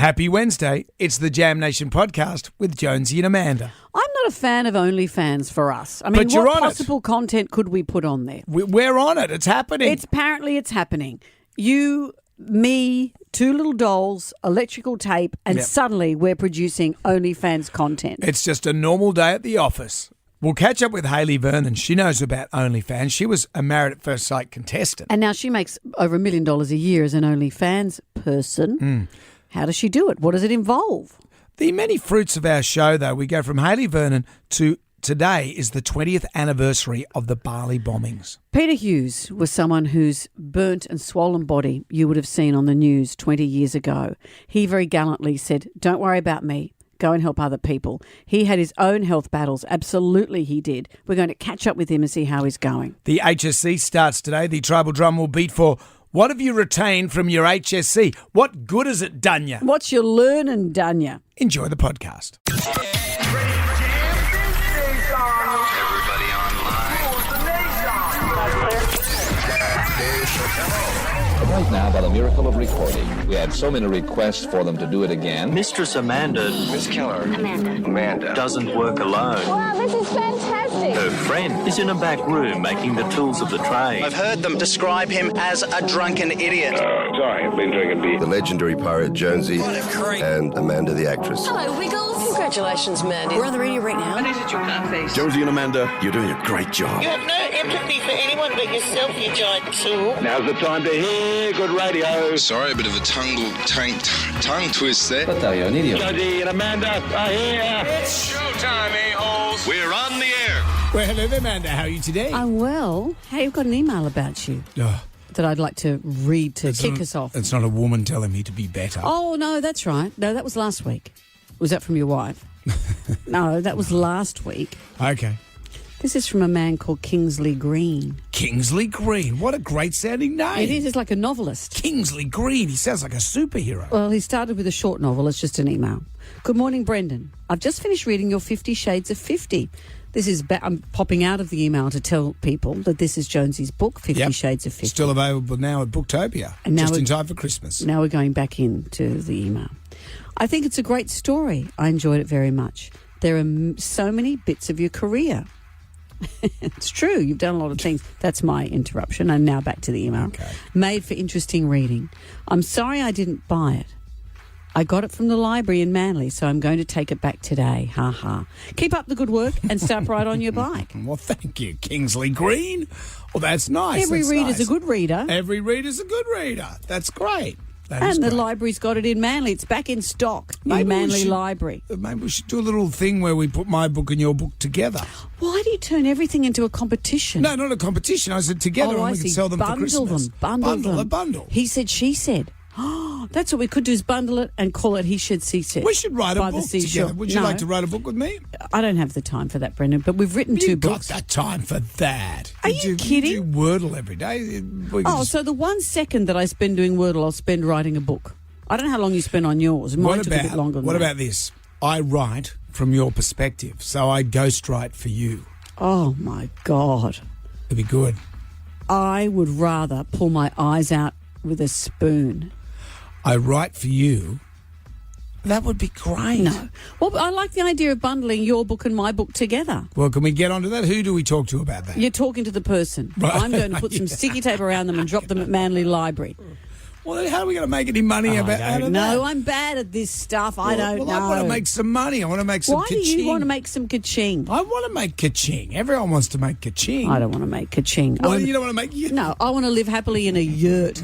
Happy Wednesday. It's the Jam Nation podcast with Jonesy and Amanda. I'm not a fan of OnlyFans for us. I mean, But you're what on possible content could we put on there? We're on it. It's happening. Apparently it's happening. You, me, two little dolls, electrical tape, and Yep. suddenly we're producing OnlyFans content. It's just a normal day at the office. We'll catch up with Hayley Vernon. She knows about OnlyFans. She was a Married at First Sight contestant. And now she makes over $1 million a year as an OnlyFans person. How does she do it? What does it involve? The many fruits of our show, though, we go from Hayley Vernon to today is the 20th anniversary of the Bali bombings. Peter Hughes was someone whose burnt and swollen body you would have seen on the news 20 years ago. He very gallantly said, "Don't worry about me. Go and help other people." He had his own health battles. Absolutely he did. We're going to catch up with him and see how he's going. The HSC starts today. The tribal drum will beat for what have you retained from your HSC? What good has it done you? What's your learning, Danya? Enjoy the podcast. Everybody Right now, by the miracle of recording, we had so many requests for them to do it again. Mistress Amanda. Miss Keller. Amanda. Doesn't work alone. Wow, this is fantastic. Her friend is in a back room making the tools of the trade. I've heard them describe him as a drunken idiot. Sorry, I've been drinking beer. The legendary pirate Jonesy and Amanda the actress. Hello, Wiggles. Congratulations, Mandy. We're on the radio right now. Jonesy and Amanda, you're doing a great job. You have no empathy for anyone but yourself, you giant tool. Now's the time to hear good radio. Sorry, a bit of a tongue twist there. But you're an idiot. Jonesy and Amanda are here. It's showtime, a-holes. We're on the air. Well, hello there, Amanda. How are you today? I'm well. Hey, I've got an email about you that I'd like to read to kick us off. It's not a woman telling me to be better. Oh, no, that's right. No, that was last week. Was that from your wife? No, that was last week. Okay. This is from a man called Kingsley Green. Kingsley Green. What a great sounding name. It is. It's like a novelist. Kingsley Green. He sounds like a superhero. Well, he started with a short novel. It's just an email. Good morning, Brendan. I've just finished reading your 50 Shades of 50. This is I'm popping out of the email to tell people that this is Jonesy's book, 50 Shades of 50. Still available now at Booktopia, And now just in time for Christmas. Now we're going back into the email. I think it's a great story. I enjoyed it very much. There are so many bits of your career. It's true. You've done a lot of things. That's my interruption. And now back to the email. Okay. Made for interesting reading. I'm sorry I didn't buy it. I got it from the library in Manly, so I'm going to take it back today. Ha ha. Keep up the good work and start right on your bike. Well, thank you, Kingsley Green. Well, that's nice. Every That's reader's nice. a good reader. Every reader's a good reader. That's great. That is And the great. library's got it in Manly. It's back in stock Maybe in we Manly should- Library. Maybe we should do a little thing where we put my book and your book together. Why do you turn everything into a competition? No, not a competition. I said together and I we can see. sell them for Bundle Christmas. them. Bundle them. A bundle. He said, she said. Oh, that's what we could do is bundle it and call it He Should, She Said. We should write a By the book seashore. together. Would you No, like to write a book with me? I don't have the time for that, Brendan, but we've written two You've books. got that time for that. Are you kidding? You do Wordle every day. We can Oh, just- so the 1 second that I spend doing Wordle, I'll spend writing a book. I don't know how long you spend on yours. Mine took a bit longer than what that. about this? I write from your perspective, so I ghostwrite for you. Oh, my God. It'd be good. I would rather pull my eyes out with a spoon. I write for you. That would be great. No. Well, I like the idea of bundling your book and my book together. Well, can we get onto that? Who do we talk to about that? You're talking to the person. Right. I'm going to put some sticky tape around them and drop them at Manly Library. Well, then how are we going to make any money out of that? No, I'm bad at this stuff. I don't know. I want to make some money. I want to make some Why ka-ching. do you want to make some ka-ching? I want to make ka-ching. Everyone wants to make ka-ching. I don't want to make ka-ching. Well, you don't want to make... No, I want to live happily in a yurt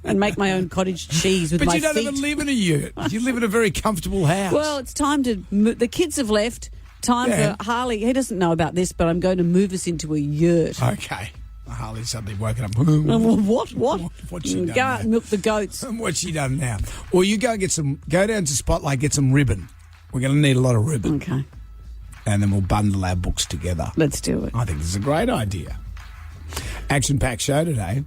and make my own cottage cheese with But my you don't feet. even live in a yurt. You live in a very comfortable house. Well, it's time to move. The kids have left. Time Yeah. for Harley. He doesn't know about this, but I'm going to move us into a yurt. Okay. Harley's suddenly woken up. What? What's she done Go out now? and milk the goats. What's she done now? Well, you go down to Spotlight, get some ribbon. We're going to need a lot of ribbon. Okay, And then we'll bundle our books together. let's do it. I think this is a great idea. Action-packed show today.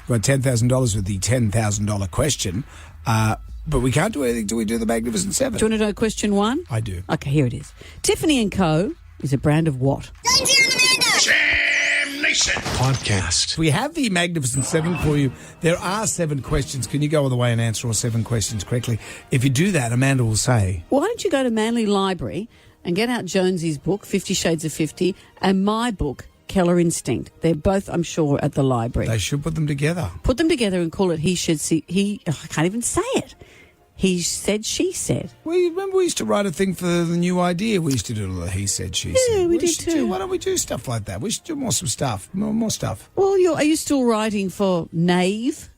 We've got $10,000 with the $10,000 question. But we can't do anything till we do the Magnificent Seven. Do you want to know question one? I do. Okay, here it is. Tiffany & Co. is a brand of what? Jonesy and Amanda. Jam Nation. Nation podcast. We have the Magnificent Seven for you. There are 7 questions. Can you go all the way and answer all 7 questions correctly? If you do that, Amanda will say, Why don't you go to Manly Library and get out Jonesy's book, 50 Shades of 50, and my book, Keller Instinct. They're both, I'm sure, at the library. they should put them together. Put them together and call it He Should See. I can't even say it. He said, she said. We remember we used to write a thing for the new idea. We used to do a he said, she said. Yeah, we did should too. Why don't we do stuff like that? We should do more stuff. More stuff. Well, are you still writing for Nave?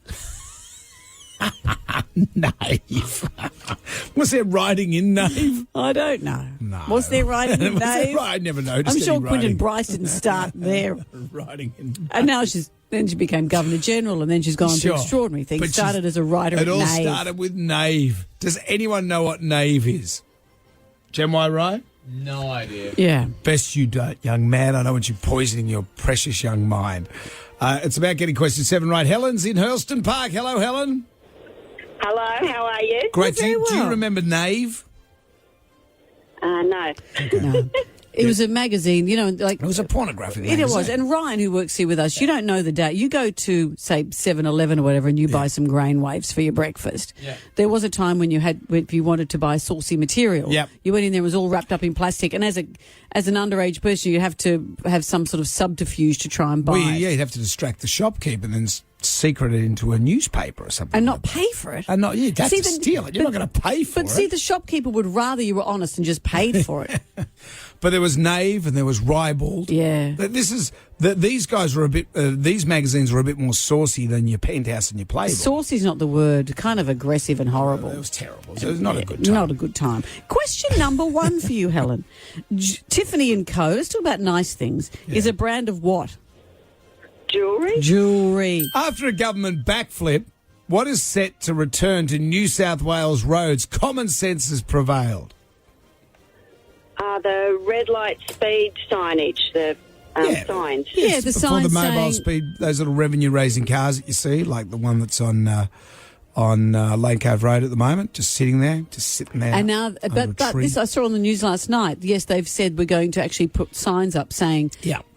Nave. Was there writing in Nave? I don't know. No. Was there writing in Was there Nave? I never noticed. I'm sure any Quentin writing. Bryce didn't start there. Writing in. And now then she became Governor General, and then she's gone Sure. to extraordinary things. But Started as a writer It at all Nave. started with Nave. Does anyone know what Nave is? Jem, I right? No idea. Yeah. Best you don't, young man. I don't want you poisoning your precious young mind. It's about getting question 7 right. Helen's in Hurlston Park. Hello, Helen. Hello, how are you? Great. very Do you well. remember Nave? No. No. It was a magazine, like... It was a pornographic It magazine. was. And Ryan, who works here with us, you don't know the day. You go to, say, 7-Eleven or whatever, and you buy some grain waves for your breakfast. Yeah. There was a time when if you wanted to buy saucy material, Yep. you went in there, it was all wrapped up in plastic. And as an underage person, you have to have some sort of subterfuge to try and buy Well, it. yeah, you'd have to distract the shopkeeper and then secret it into a newspaper or something. And like not that. pay for it. And not, you'd have See, to the- steal it. You're not going to pay for But it. see, the shopkeeper would rather you were honest and just paid for it. But there was Nave and there was Ribald. Yeah. These guys were a bit. These magazines were a bit more saucy than your Penthouse and your Playboy. Saucy's not the word. Kind of aggressive and horrible. It was terrible. So it was not a good time. Not a good time. Question number 1 for you, Helen. Tiffany & Co., let's talk about nice things, is a brand of what? Jewellery? Jewellery. After a government backflip, what is set to return to New South Wales roads? Common sense has prevailed. The red light speed signage, the signs. Yeah, the Before sign the mobile saying... speed, those little revenue-raising cars that you see, like the one that's on Lane Cove Road at the moment, just sitting there. And now, under a but tree. this I saw on the news last night. Yes, they've said we're going to actually put signs up saying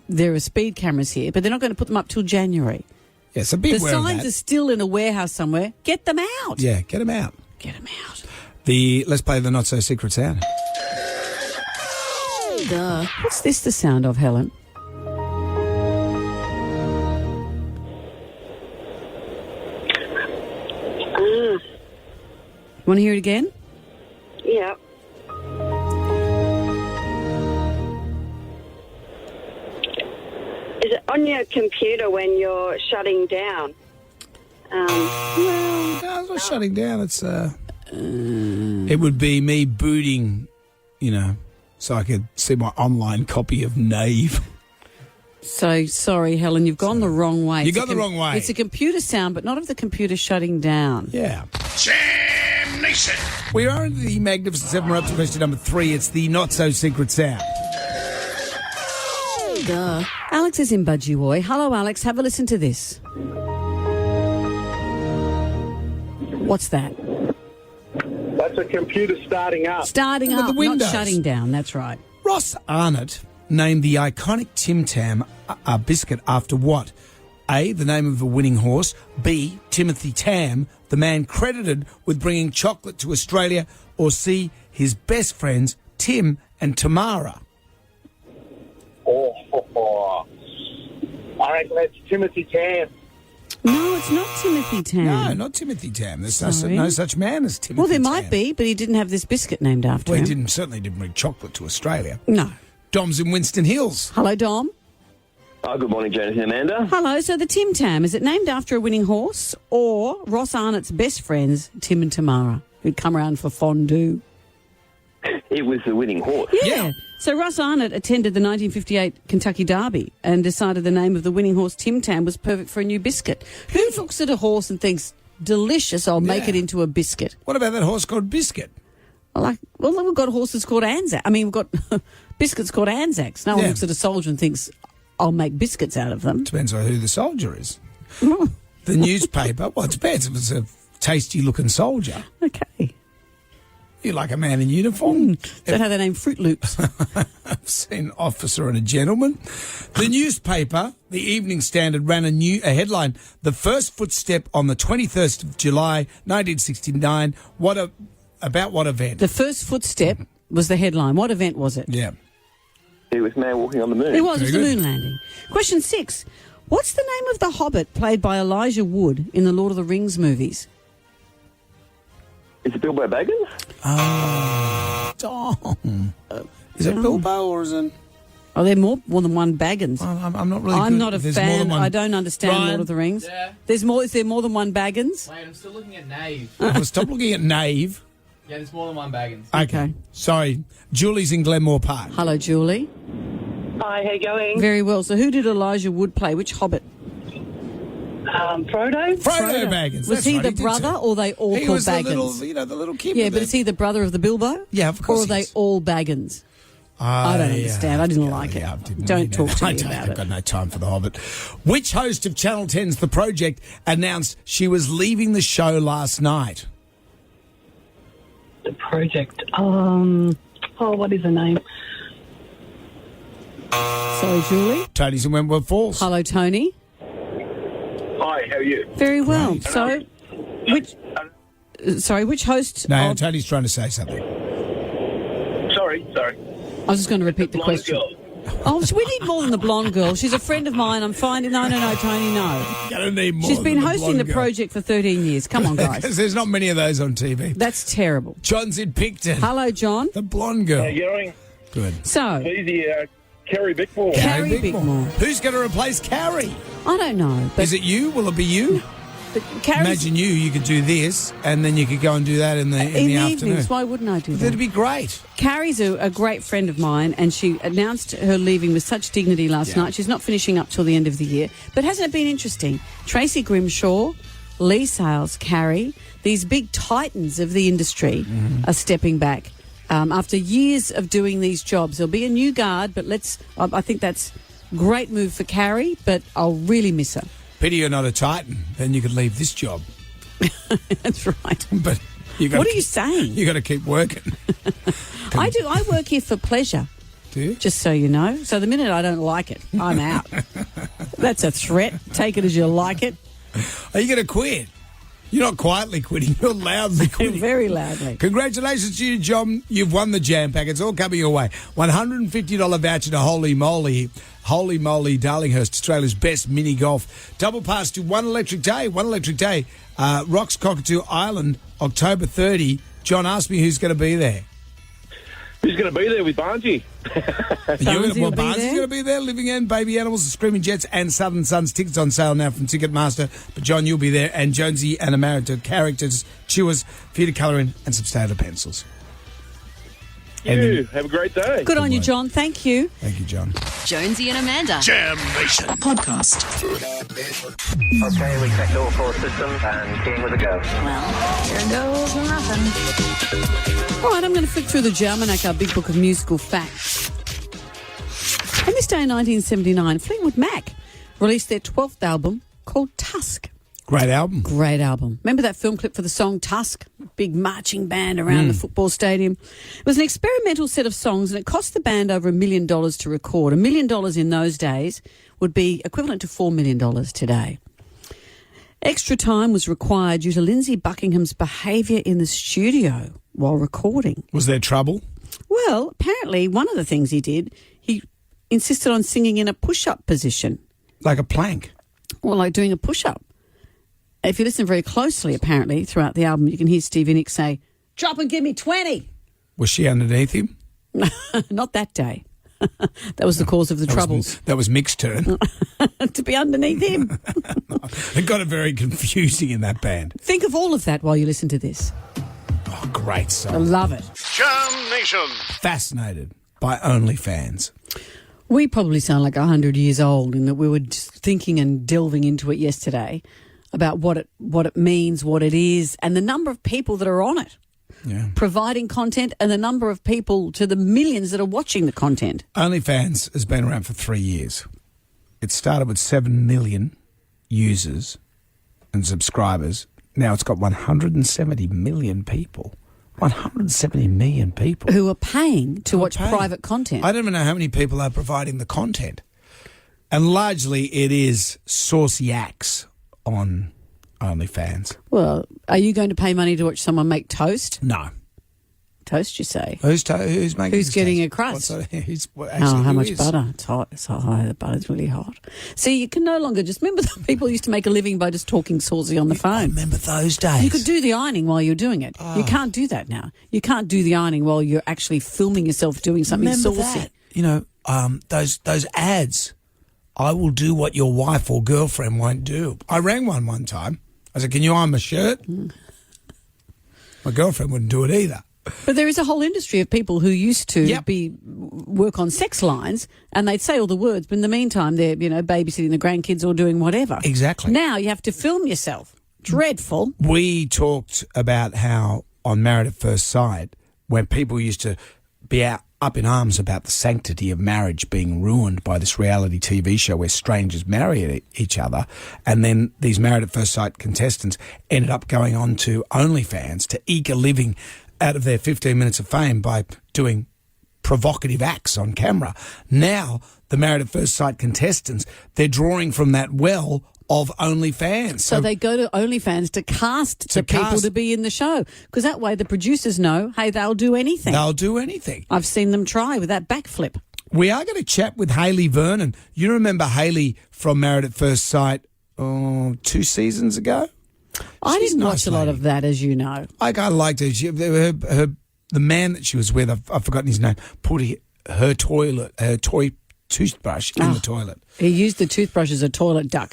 there are speed cameras here, but they're not going to put them up till January. Yeah, so be The aware of signs that. are still in a warehouse somewhere. Get them out. Yeah, get them out. Get them out. Let's play the not-so-secret sound. Duh. What's this the sound of, Helen? Want to hear it again? Yeah. Is it on your computer when you're shutting down? No, it's not shutting down. It's it would be me booting, so I could see my online copy of Nave. So, sorry, Helen, you've gone the wrong way. You got the wrong way. It's a computer sound, but not of the computer shutting down. Yeah. Jam Nation. We are in the Magnificent Seven. We're up to question number 3. It's the not-so-secret sound. Duh. Alex is in Budgie. Hello, Alex. Have a listen to this. What's that? That's a computer starting up. Starting Under up, the not windows. shutting down. That's right. Ross Arnott named the iconic Tim Tam biscuit after what? A, the name of a winning horse. B, Timothy Tam, the man credited with bringing chocolate to Australia. Or C, his best friends, Tim and Tamara. I reckon that's Timothy Tam. No, it's not Timothy Tam. No, not Timothy Tam. There's Sorry. no such man as Timothy Well, there Tam. might be, but he didn't have this biscuit named after Well, him. he certainly didn't bring chocolate to Australia. No. Dom's in Winston Hills. Hello, Dom. Oh, good morning, Janice and Amanda. Hello. So the Tim Tam, is it named after a winning horse or Ross Arnott's best friends, Tim and Tamara, who'd come around for fondue? It was the winning horse. Yeah. So Ross Arnott attended the 1958 Kentucky Derby and decided the name of the winning horse, Tim Tam, was perfect for a new biscuit. Who looks at a horse and thinks, delicious, I'll make it into a biscuit? What about that horse called Biscuit? Well, we've got horses called Anzac. I mean, we've got biscuits called Anzacs. No one looks at a soldier and thinks, I'll make biscuits out of them. Depends on who the soldier is. The newspaper, well, it depends if it's a tasty-looking soldier. Okay. You like a man in uniform. Is that how they name Fruit Loops? I've seen Officer and a Gentleman. The newspaper, the Evening Standard, ran a headline, "The First Footstep on the 21st of July, 1969. About what event?" The first footstep was the headline. What event was it? Yeah. It was man walking on the moon. It was Very the good. moon landing. Question 6. What's the name of the Hobbit played by Elijah Wood in the Lord of the Rings movies? Is it Bilbo Baggins? Tom. Is it Bilbo or is it... Are there more than one Baggins? I'm not really I'm good not a if there's more fan. than one. I don't understand Ryan? Lord of the Rings. Yeah. There's more. Is there more than one Baggins? Wait, I'm still looking at Nave. Well, stop looking at Nave. Yeah, there's more than one Baggins. Okay. Sorry. Julie's in Glenmore Park. Hello, Julie. Hi, how you going? Very well. So who did Elijah Wood play? Which Hobbit? Frodo? Frodo Baggins. Was That's he right, the did brother too. or they all He called was Baggins? the little kid. Yeah, with but the- is he the brother of the Bilbo? Yeah, of course Or are he they is. all Baggins? I don't understand. I didn't like it. I didn't Don't really talk know. to me I don't- about I've it. got no time for The Hobbit. Which host of Channel 10's The Project announced she was leaving the show last night? The project. What is the name? So, Julie. Tony's in Wentworth Falls. Hello, Tony. Hi, how are you? Very well. Great. So, which host? No, of- Tony's trying to say something. Sorry. I was just going to repeat the Blonde question. girl. Oh, so we need more than the blonde girl. She's a friend of mine. I'm fine. No, Tony, no. Gonna need more. She's been than hosting the blonde girl. project for 13 years. Come on, guys. Because there's not many of those on TV. That's terrible. John's in Picton. Hello, John. The blonde girl. How you going? Good. So, Easy, Kerry Bickmore. Carrie Bickmore. Who's going to replace Carrie? I don't know. But, Is it you? Will it be you? but Carrie's Imagine you could do this, and then you could go and do that in the afternoon. evenings. Why wouldn't I do that? That'd be great. Carrie's a great friend of mine, and she announced her leaving with such dignity last night. She's not finishing up till the end of the year. But hasn't it been interesting? Tracy Grimshaw, Lee Sales, Carrie, these big titans of the industry are stepping back. After years of doing these jobs, there'll be a new guard, but I think that's a great move for Carrie, but I'll really miss her. Pity you're not a Titan. Then you could leave this job. That's right. But you got. What are you saying? You got to keep working. I do. I work here for pleasure. Do you? Just so you know. So the minute I don't like it, I'm out. That's a threat. Take it as you like it. Are you going to quit? You're not quietly quitting. You're loudly quitting. Very loudly. Congratulations to you, John. You've won the jam pack. It's all coming your way. $150 voucher to Holy Moly, Darlinghurst, Australia's best mini golf. Double pass to One Electric Day. Rocks Cockatoo Island, October 30. John asked me who's going to be there. Who's going to be there with Barnsley? Barnsley will be Barnsley's there. going to be there. Living End, Baby Animals, the Screaming Jets, and Southern Suns. Tickets on sale now from Ticketmaster. But John, you'll be there, and Jonesy and a married to characters, chewers for you to colour in, and some Staedtler pencils. You have a great day. Good on you, John. Thank you. Thank you, John. Jonesy and Amanda. Jam Nation. Podcast. Okay, we checked all 4 systems and keying with a go. Well, here goes nothing. All right, I'm going to flick through the Jalmanac, our big book of musical facts. On this day in 1979, Fleetwood Mac released their 12th album called Tusk. Great album. Great album. Remember that film clip for the song Tusk? Big marching band around the football stadium. It was an experimental set of songs, and it cost the band over $1 million to record. $1 million in those days would be equivalent to $4 million today. Extra time was required due to Lindsay Buckingham's behaviour in the studio while recording. Was there trouble? Well, apparently one of the things he did, he insisted on singing in a push-up position. Like a plank. Or like doing a push-up. If you listen very closely, apparently, throughout the album, you can hear Stevie Nicks say, "Drop and give me 20." Was she underneath him? Not that day. That was the cause of the troubles. That was Mick's turn. To be underneath him. It got it very confusing in that band. Think of all of that while you listen to this. Oh, great I song. love it. Jam Nation. Fascinated by OnlyFans. We probably sound like 100 years old in that we were just thinking and delving into it yesterday about what it means, what it is, and the number of people that are on it. Yeah. Providing content and the number of people to the millions that are watching the content. OnlyFans has been around for 3 years. It started with 7 million users and subscribers. Now it's got 170 million people 170 million people. Who are paying to watch private content. I don't even know how many people are providing the content. And largely it is saucy acts on OnlyFans. Well, are you going to pay money to watch someone make toast? No. Toast, you say? Who's making Who's getting toast? a crust? How much butter? It's hot. It's so high. The butter's really hot. See, you can no longer just... Remember that people used to make a living by just talking saucy on the phone? I remember those days. You could do the ironing while you're doing it. You can't do that now. You can't do the ironing while you're actually filming yourself doing something remember saucy. That? You know, those ads. I will do what your wife or girlfriend won't do. I rang one time. I said, can you iron my shirt? My girlfriend wouldn't do it either. But there is a whole industry of people who used to work on sex lines, and they'd say all the words, but in the meantime they're, babysitting the grandkids or doing whatever. Exactly. Now you have to film yourself. Dreadful. We talked about how on Married at First Sight, when people used to be up in arms about the sanctity of marriage being ruined by this reality TV show where strangers marry each other, and then these Married at First Sight contestants ended up going on to OnlyFans to eke a living out of their 15 minutes of fame by doing provocative acts on camera. Now, the Married at First Sight contestants, they're drawing from that well of OnlyFans. So they go to OnlyFans to cast the people to be in the show, because that way the producers know, hey, they'll do anything. They'll do anything. I've seen them try with that backflip. We are going to chat with Hayley Vernon. You remember Hayley from Married at First Sight 2 seasons ago? I She's didn't a watch nice a lot lady. of that, as you know. I kind of liked her. The man that she was with, I've forgotten his name, put her toy toothbrush in the toilet. He used the toothbrush as a toilet duck.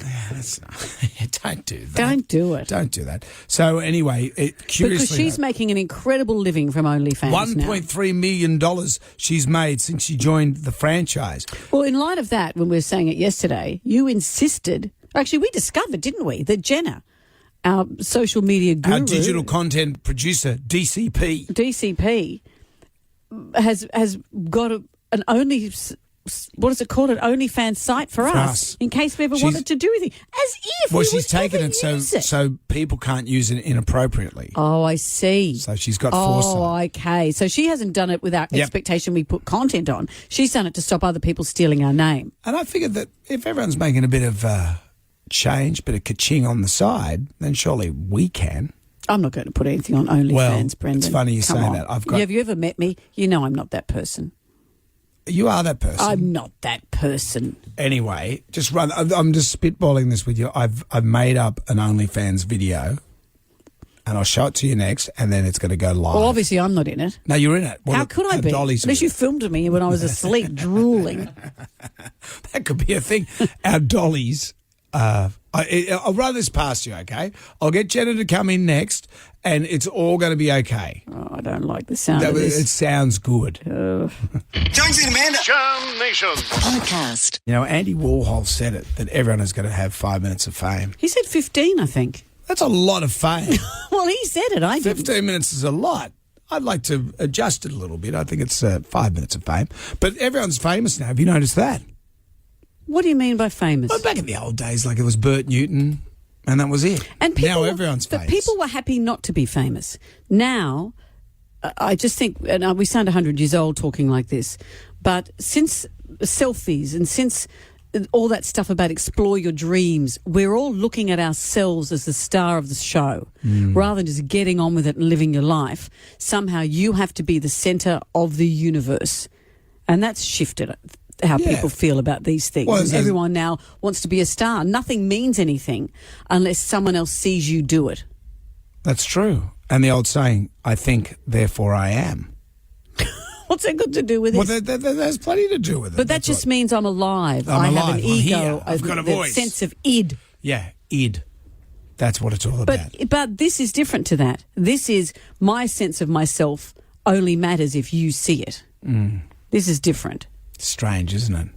Don't do that. Don't do it. Don't do that. So anyway, curiously, because she's making an incredible living from OnlyFans $1.3 million she's made since she joined the franchise. Well, in light of that, when we were saying it yesterday, you insisted... Actually, we discovered, didn't we, that Jenna, our social media guru... Our digital content producer, DCP, has got an only... What is it called? An OnlyFans site for us, in case we ever wanted to do anything. As if we she's taken it so people can't use it inappropriately. Oh, I see. So she's got foresight. Oh, okay. So she hasn't done it without expectation we put content on. She's done it to stop other people stealing our name. And I figured that if everyone's making a bit of change, bit of ka-ching on the side, then surely we can. I'm not going to put anything on OnlyFans, Brendan. It's funny you say that. Have you ever met me? You know I'm not that person. You are that person. I'm not that person. Anyway, I'm just spitballing this with you. I've made up an OnlyFans video, and I'll show it to you next, and then it's going to go live. Well, obviously I'm not in it. No, you're in it. How could I be? Unless you filmed me when I was asleep, drooling. That could be a thing. Our dollies. I'll run this past you, okay? I'll get Jenna to come in next, and it's all going to be okay. Oh, I don't like the sound of this. It sounds good. Jonesy and Amanda. Jam Nation. Podcast. You know, Andy Warhol said it, that everyone is going to have 5 minutes of fame. He said 15, I think. That's a lot of fame. Well, he said it. I didn't. 15 minutes is a lot. I'd like to adjust it a little bit. I think it's 5 minutes of fame. But everyone's famous now. Have you noticed that? What do you mean by famous? Well, back in the old days, like it was Bert Newton, and that was it. And people, now everyone's famous. But people were happy not to be famous. Now, I just think, and we sound 100 years old talking like this, but since selfies and since all that stuff about explore your dreams, we're all looking at ourselves as the star of the show rather than just getting on with it and living your life. Somehow you have to be the centre of the universe. And that's shifted how people feel about these things. Well, everyone now wants to be a star. Nothing means anything unless someone else sees you do it. That's true. And the old saying, I think, therefore I am. What's that got to do with it? Well, there's plenty to do with it. But that just means I'm alive. I'm I alive. have an I'm ego. here. I've got a voice. Sense of id. Yeah, id. That's what it's all about. But this is different to that. This is my sense of myself only matters if you see it. This is different. Strange, isn't it?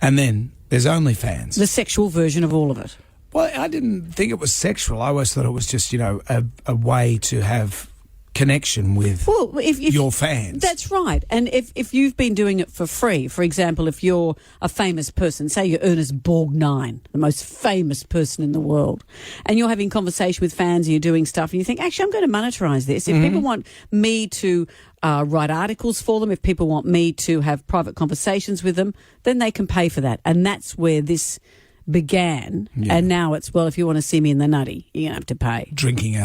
And then there's OnlyFans. The sexual version of all of it. Well, I didn't think it was sexual. I always thought it was just, a way to have connection with if your fans. That's right. And if you've been doing it for free, for example, if you're a famous person, say you're Ernest Borgnine, the most famous person in the world, and you're having conversation with fans and you're doing stuff and you think, actually, I'm going to monetize this. If people want me to write articles for them, if people want me to have private conversations with them, then they can pay for that. And that's where this began. Yeah. And now it's, well, if you want to see me in the nutty, you're going to have to pay. Drinking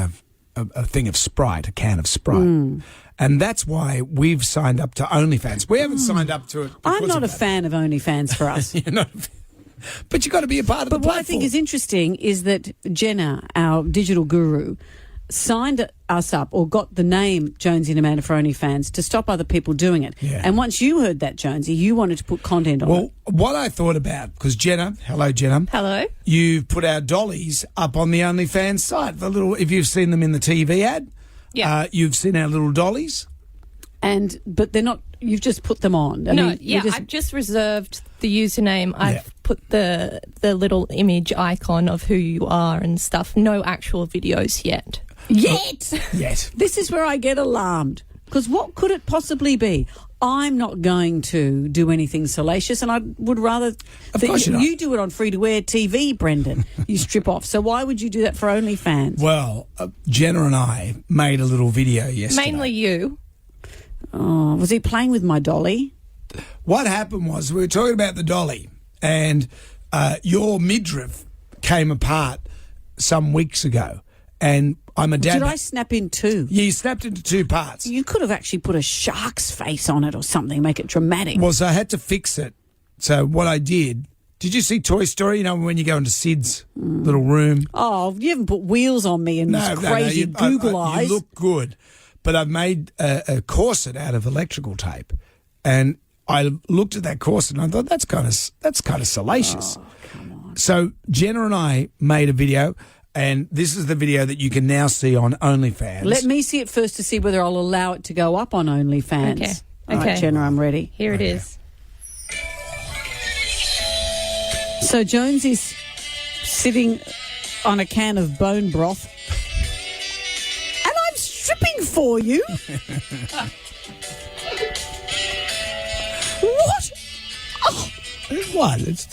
a thing of Sprite, a can of Sprite. And that's why we've signed up to OnlyFans. We haven't signed up to it. I'm not a fan of OnlyFans for us. You're not, but you've got to be a part of the platform. But what I think is interesting is that Jenna, our digital guru, signed us up or got the name Jonesy and Amanda for OnlyFans to stop other people doing it. Yeah. And once you heard that, Jonesy, you wanted to put content on it. Well, what I thought about, because Jenna, hello Jenna. Hello. You've put our dollies up on the OnlyFans site. The little, if you've seen them in the TV ad, you've seen our little dollies. But they're not, you've just put them on. I've just reserved the username. I've put the little image icon of who you are and stuff. No actual videos yet. Yet. This is where I get alarmed. Because what could it possibly be? I'm not going to do anything salacious, and I would rather you do it on free-to-air TV, Brendan. You strip off. So why would you do that for OnlyFans? Well, Jenna and I made a little video yesterday. Mainly you. Oh, was he playing with my dolly? What happened was we were talking about the dolly, and your midriff came apart some weeks ago, and I'm a dad. Did I snap in two? Yeah, you snapped into two parts. You could have actually put a shark's face on it or something, make it dramatic. Well, so I had to fix it. So what I did you see Toy Story? You know, when you go into Sid's little room? Oh, you haven't put wheels on me and crazy Google eyes. You look good. But I've made a corset out of electrical tape. And I looked at that corset and I thought, that's kind of salacious. Oh, come on. So Jenna and I made a video. And this is the video that you can now see on OnlyFans. Let me see it first to see whether I'll allow it to go up on OnlyFans. Okay. All right, Jenna, I'm ready. Here it is. So Jones is sitting on a can of bone broth. And I'm stripping for you. What? Oh. What?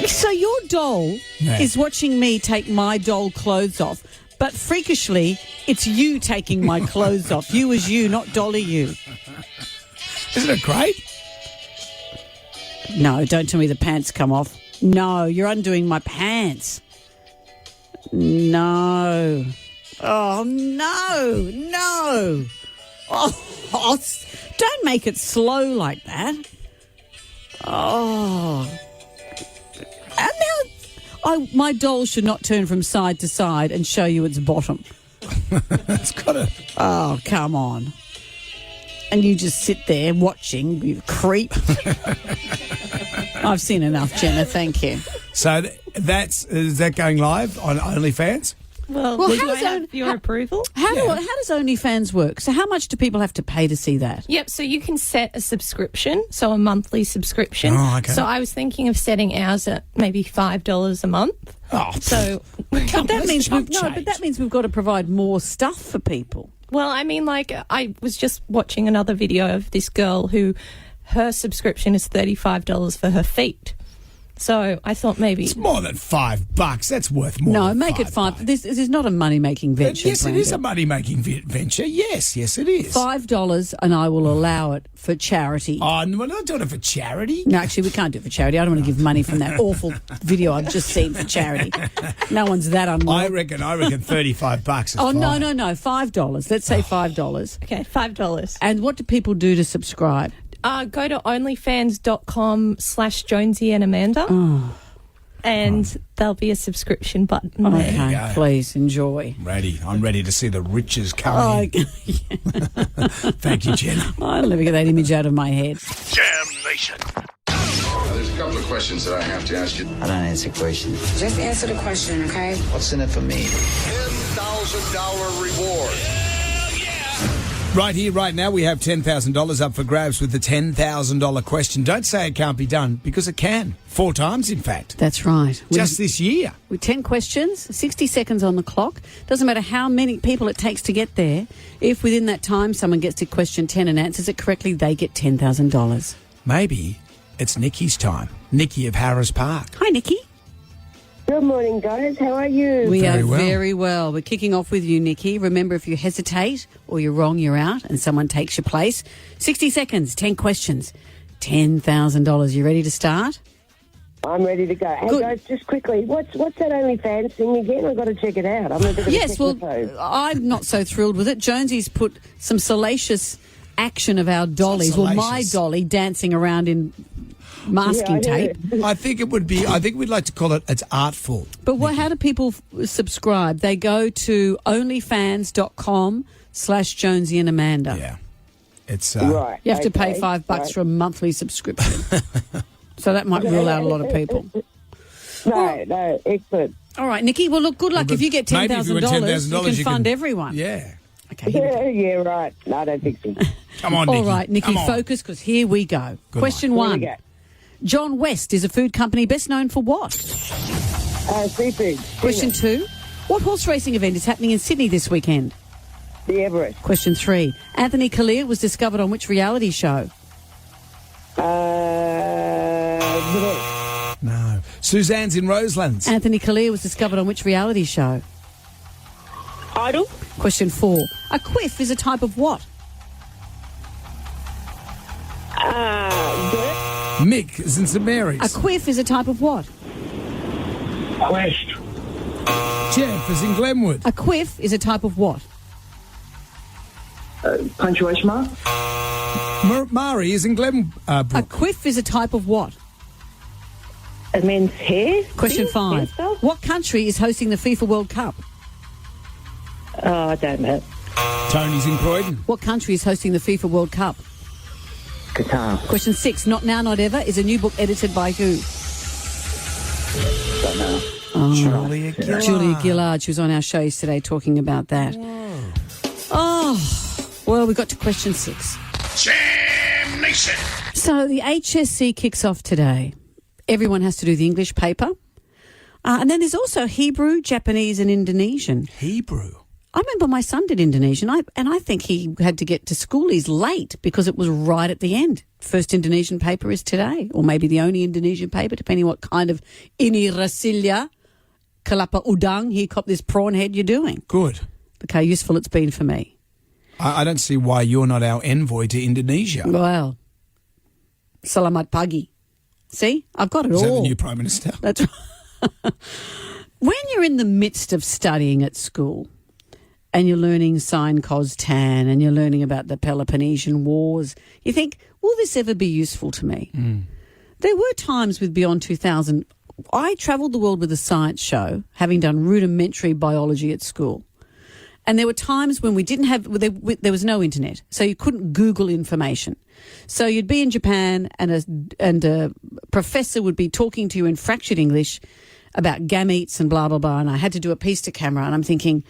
So your doll is watching me take my doll clothes off, but freakishly, it's you taking my clothes off. You as you, not Dolly you. Isn't it great? No, don't tell me the pants come off. No, you're undoing my pants. No. Oh, no. Oh, don't make it slow like that. Oh. And now, my doll should not turn from side to side and show you its bottom. It's got to. Oh, come on. And you just sit there watching, you creep. I've seen enough, Jenna. Thank you. So is that going live on OnlyFans? Well how do does I have your approval? How does OnlyFans work? So how much do people have to pay to see that? Yep, so you can set a subscription, so a monthly subscription. Oh, okay. So I was thinking of setting ours at maybe $5 a month. Oh, so that means we've got to provide more stuff for people. Well, I mean, like, I was just watching another video of this girl who her subscription is $35 for her feet. So I thought maybe it's more than $5. That's worth more. No, than make it $5. This is not a money-making venture. Yes, Brandon. It is a money-making venture. Yes, it is. $5, and I will allow it for charity. Oh, no, we're not doing it for charity. No, actually, we can't do it for charity. I don't want to give money from that awful video I've just seen for charity. No one's that unwell. I reckon $35 is fine. No, $5. Let's say $5. Okay, $5. And what do people do to subscribe? Go to onlyfans.com/Jonesy and Amanda. And there'll be a subscription button there. Okay, please enjoy. I'm ready to see the riches coming in. Thank you, Jenna. I'll never get that image out of my head. Jam Nation. There's a couple of questions that I have to ask you. I don't answer questions. Just answer the question, okay? What's in it for me? $10,000 reward. Right here, right now, we have $10,000 up for grabs with the $10,000 question. Don't say it can't be done, because it can. 4 times, in fact. That's right. Just this year. With 10 questions, 60 seconds on the clock. Doesn't matter how many people it takes to get there. If within that time someone gets to question 10 and answers it correctly, they get $10,000. Maybe it's Nikki's time. Nikki of Harris Park. Hi, Nikki. Good morning, guys. How are you? We Very are well. very well. We're kicking off with you, Nikki. Remember, if you hesitate or you're wrong, you're out and someone takes your place. 60 seconds, 10 questions, $10,000. You ready to start? I'm ready to go. Hey, Good. guys, just quickly, what's that OnlyFans thing again? I've got to check it out. I'm a bit of Yes, a well, technophobe. I'm not so thrilled with it. Jonesy's put some salacious action of our dollies, well, my salacious. dolly dancing around in masking tape. I think it would be, I think we'd like to call it, it's artful. But how do people subscribe? They go to onlyfans.com/Jonesy and Amanda. Yeah. It's, Right. You have to pay okay, $5 right. for a monthly subscription. So that might rule out a lot of people. No, excellent. All right, Nikki. Well, look, good luck. Well, if you get maybe if you win $10,000, you $10,000, can fund everyone. Yeah. Okay. Here we go. Yeah, right. No, I don't think so. Come on, Nikki. All right, Nikki, Come on. focus, because here we go. Good Question Here we 1. go. John West is a food company best known for what? Seafood. Question Dinner. 2. What horse racing event is happening in Sydney this weekend? The Everest. Question 3. Anthony Kalir was discovered on which reality show? No. Suzanne's in Roselands. Anthony Kalir was discovered on which reality show? Idol. Question 4. A quiff is a type of what? Mick is in St Mary's. A quiff is a type of what? Quest. Jeff is in Glenwood. A quiff is a type of what? Punctuation mark. Mari is in Glenbrook. A quiff is a type of what? A men's hair. Question thing? 5. Hairstyle? What country is hosting the FIFA World Cup? I don't know. Tony's in Croydon. What country is hosting the FIFA World Cup? Qatar. Question 6. Not Now, Not Ever is a new book edited by who? Don't know. Julia Gillard. Julia Gillard. She was on our show yesterday talking about that. Oh, well, we got to question 6. Jam Nation. So the HSC kicks off today. Everyone has to do the English paper. And then there's also Hebrew, Japanese and Indonesian. Hebrew. I remember my son did Indonesian, and I think he had to get to schoolies late because it was right at the end. First Indonesian paper is today, or maybe the only Indonesian paper, depending what kind of ini rasilia, kelapa udang, here cop this prawn head you're doing. Good. Look how useful it's been for me. I don't see why you're not our envoy to Indonesia. Well, selamat pagi. See, I've got it Is all. that the new Prime Minister? That's right. When you're in the midst of studying at school and you're learning sine cos tan and you're learning about the Peloponnesian Wars, you think, will this ever be useful to me? There were times with Beyond 2000, I travelled the world with a science show, having done rudimentary biology at school. And there were times when we didn't have, there was no internet, so you couldn't Google information. So you'd be in Japan and a professor would be talking to you in fractured English about gametes and blah, blah, blah. And I had to do a piece to camera and I'm thinking,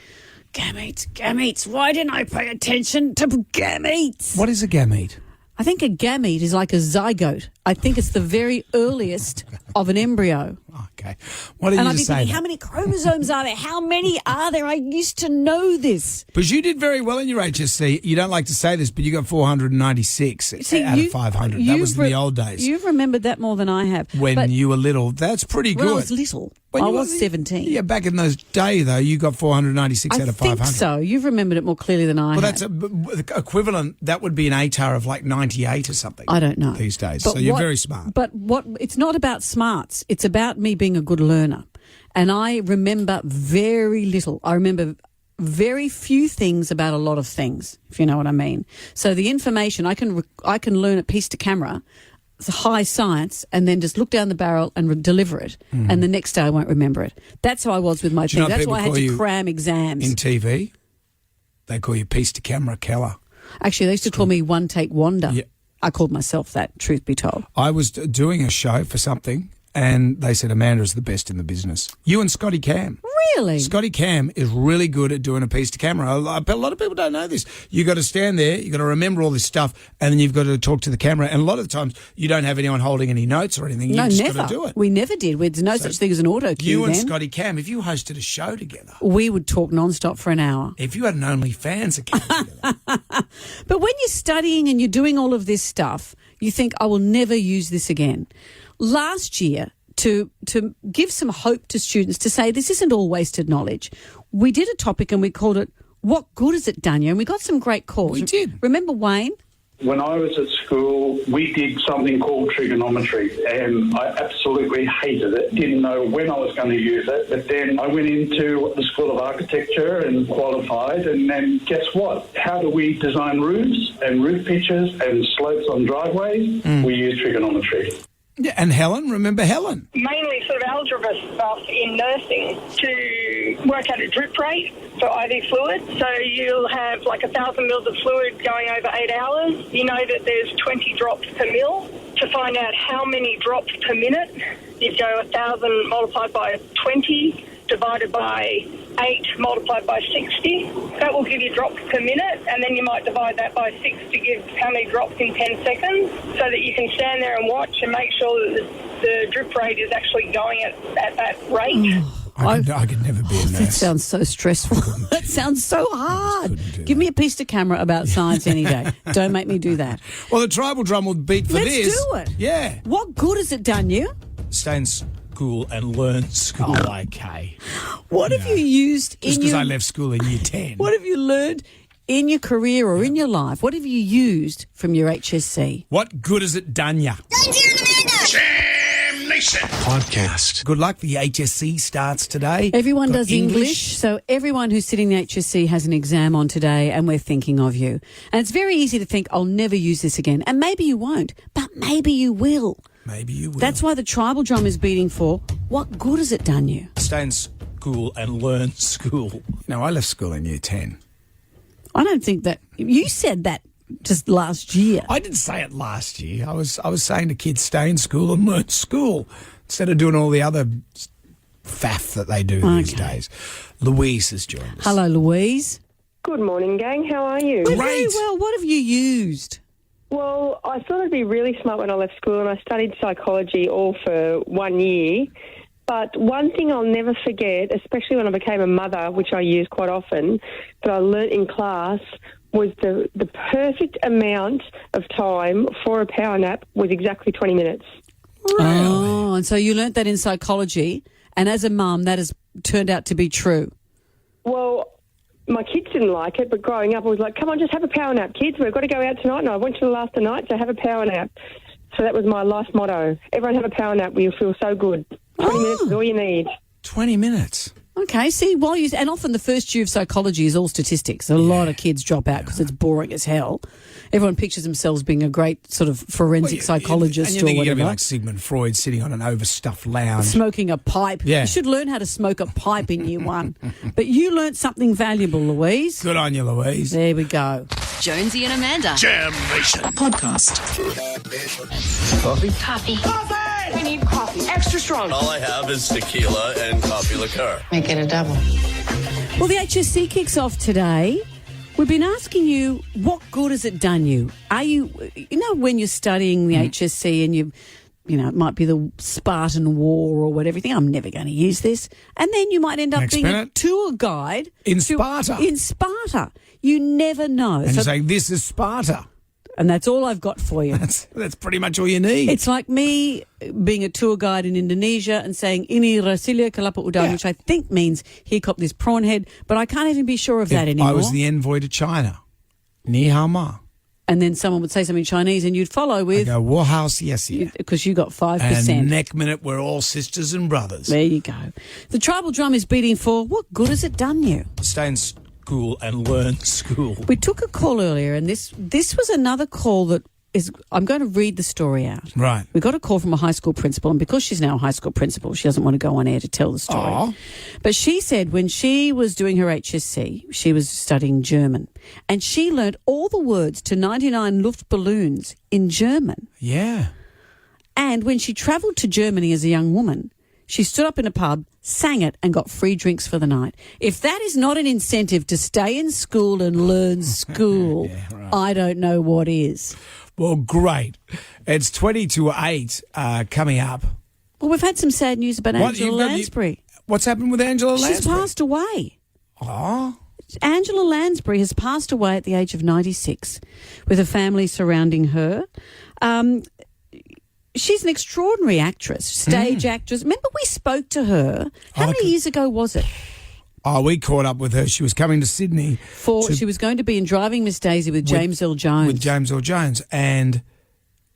gametes, why didn't I pay attention to gametes? What is a gamete? I think a gamete is like a zygote. I think it's the very earliest of an embryo. Okay. What did And you I'd be just say? thinking, how many chromosomes are there? How many are there? I used to know this. Because you did very well in your HSC. You don't like to say this, but you got 496 out of 500. That was in the old days. You've remembered that more than I have. When But you were little. That's pretty good. when I was little, When I you was were- 17. Yeah, back in those days, though, you got 496 out of 500. I think so. You've remembered it more clearly than I Well, have. that's equivalent. That would be an ATAR of like 98 or something. I don't know. These days. But So you're what- very smart. But it's not about smarts. It's about me being a good learner. And I remember very little. I remember very few things about a lot of things, if you know what I mean. So the information, I can learn a piece to camera, it's high science, and then just look down the barrel and deliver it. And the next day I won't remember it. That's how I was with my Do you know thing. what That's people why I had call to you cram exams. In TV, they call you piece to camera Keller. Actually, they used to call me One Take Wonder. Yeah. I called myself that, truth be told. I was doing a show for something, and they said Amanda is the best in the business. You and Scotty Cam. Really? Scotty Cam is really good at doing a piece to camera. A lot of people don't know this. You got to stand there, you got to remember all this stuff, and then you've got to talk to the camera. And a lot of the times, you don't have anyone holding any notes or anything. No, You just never. got to do it. We never did. There's no such thing as an auto cue. You and then. Scotty Cam, if you hosted a show together, we would talk non-stop for an hour. if you had an OnlyFans account together, But when you're studying and you're doing all of this stuff, you think, I will never use this again. Last year, to give some hope to students to say this isn't all wasted knowledge, we did a topic and we called it, What Good Has It Done You? And we got some great calls. We did. Remember Wayne? When I was at school, we did something called trigonometry, and I absolutely hated it. Didn't know when I was going to use it, but then I went into the School of Architecture and qualified, and then guess what? How do we design roofs and roof pitches and slopes on driveways? We use trigonometry. yeah. And Helen, remember Helen? Mainly sort of algebra stuff in nursing to work out a drip rate for IV fluid. So you'll have like 1,000 mils of fluid going over 8 hours. You know that there's 20 drops per mil. To find out how many drops per minute, you'd go 1,000 multiplied by 20 divided by 8 multiplied by 60. That will give you drops per minute, and then you might divide that by 6 to give how many drops in 10 seconds, so that you can stand there and watch and make sure that the drip rate is actually going at that rate. I could never be a nurse. That sounds so stressful. That sounds so hard. Give me a piece to camera about science any day. Don't make me do that. Well, the tribal drum will beat for Let's this. do it. Yeah. What good has it done you? Stay in school and learn school. Okay. What have you used Just in because your... I left school in year 10. What have you learned in your career or in your life? What have you used from your HSC? What good has it done ya? Jam Nation. Podcast. Good luck. The HSC starts today. Everyone Got does English, so everyone who's sitting in the HSC has an exam on today, and we're thinking of you. And it's very easy to think, I'll never use this again. And maybe you won't, but maybe you will. Maybe you will. That's why the tribal drum is beating for, what good has it done you? Stay in school and learn school. No, I left school in year 10. I don't think that... You said that just last year. I didn't say it last year. I was saying to kids, stay in school and learn school instead of doing all the other faff that they do these days. Louise has joined us. Hello, Louise. Good morning, gang. How are you? We're very well. What have you used? Well, I thought I'd be really smart when I left school, and I studied psychology all for 1 year. But one thing I'll never forget, especially when I became a mother, which I use quite often, that I learnt in class was the perfect amount of time for a power nap was exactly 20 minutes. Oh, and so you learnt that in psychology, and as a mum, that has turned out to be true. Well, my kids didn't like it, but growing up, I was like, come on, just have a power nap, kids. We've got to go out tonight. And I went to the last of the night, so have a power nap. So that was my life motto. Everyone have a power nap where you'll feel so good. 20 minutes is all you need. 20 minutes. Okay, see, and often the first year of psychology is all statistics. A lot of kids drop out because it's boring as hell. Everyone pictures themselves being a great sort of forensic psychologist and you think or you're going to whatever. be like Sigmund Freud sitting on an overstuffed lounge. Smoking a pipe. Yeah. You should learn how to smoke a pipe in year one. But you learnt something valuable, Louise. Good on you, Louise. There we go. Jonesy and Amanda. Jam Nation. Podcast. Coffee? Coffee. I need coffee. Extra strong. All I have is tequila and coffee liqueur. Make it a double. Well, the HSC kicks off today. We've been asking you, what good has it done you? Are you know, when you're studying the HSC and you know, it might be the Spartan War or whatever, you think, I'm never going to use this. And then you might end up being a tour guide. In Sparta. In Sparta. You never know. And you say, this is Sparta. And that's all I've got for you. That's pretty much all you need. It's like me being a tour guide in Indonesia and saying, Ini Rasilia Kelapa Udang, which I think means here cop this prawn head, but I can't even be sure of that anymore. I was the envoy to China. Ni hao ma. And then someone would say something in Chinese and you'd follow with... I go, war house, yes, yeah. Because you got 5%. And next minute, we're all sisters and brothers. There you go. The tribal drum is beating for, what good has it done you? Stay in school and learn school. We took a call earlier, and this was another call that is... I'm going to read the story out. Right. We got a call from a high school principal, and because she's now a high school principal, she doesn't want to go on air to tell the story. Aww. But she said when she was doing her HSC, she was studying German, and she learnt all the words to 99 Luftballons in German. Yeah. And when she travelled to Germany as a young woman, she stood up in a pub, sang it, and got free drinks for the night. If that is not an incentive to stay in school and learn school, I don't know what is. Well, great. It's 20 to 8 coming up. Well, we've had some sad news about Angela Lansbury. What's happened with Angela Lansbury? She's passed away. Oh. Angela Lansbury has passed away at the age of 96 with a family surrounding her. She's an extraordinary actress, stage actress. Remember we spoke to her? How many years ago was it? Oh, we caught up with her. She was coming to Sydney. She was going to be in Driving Miss Daisy with James Earl Jones. With James Earl Jones. And,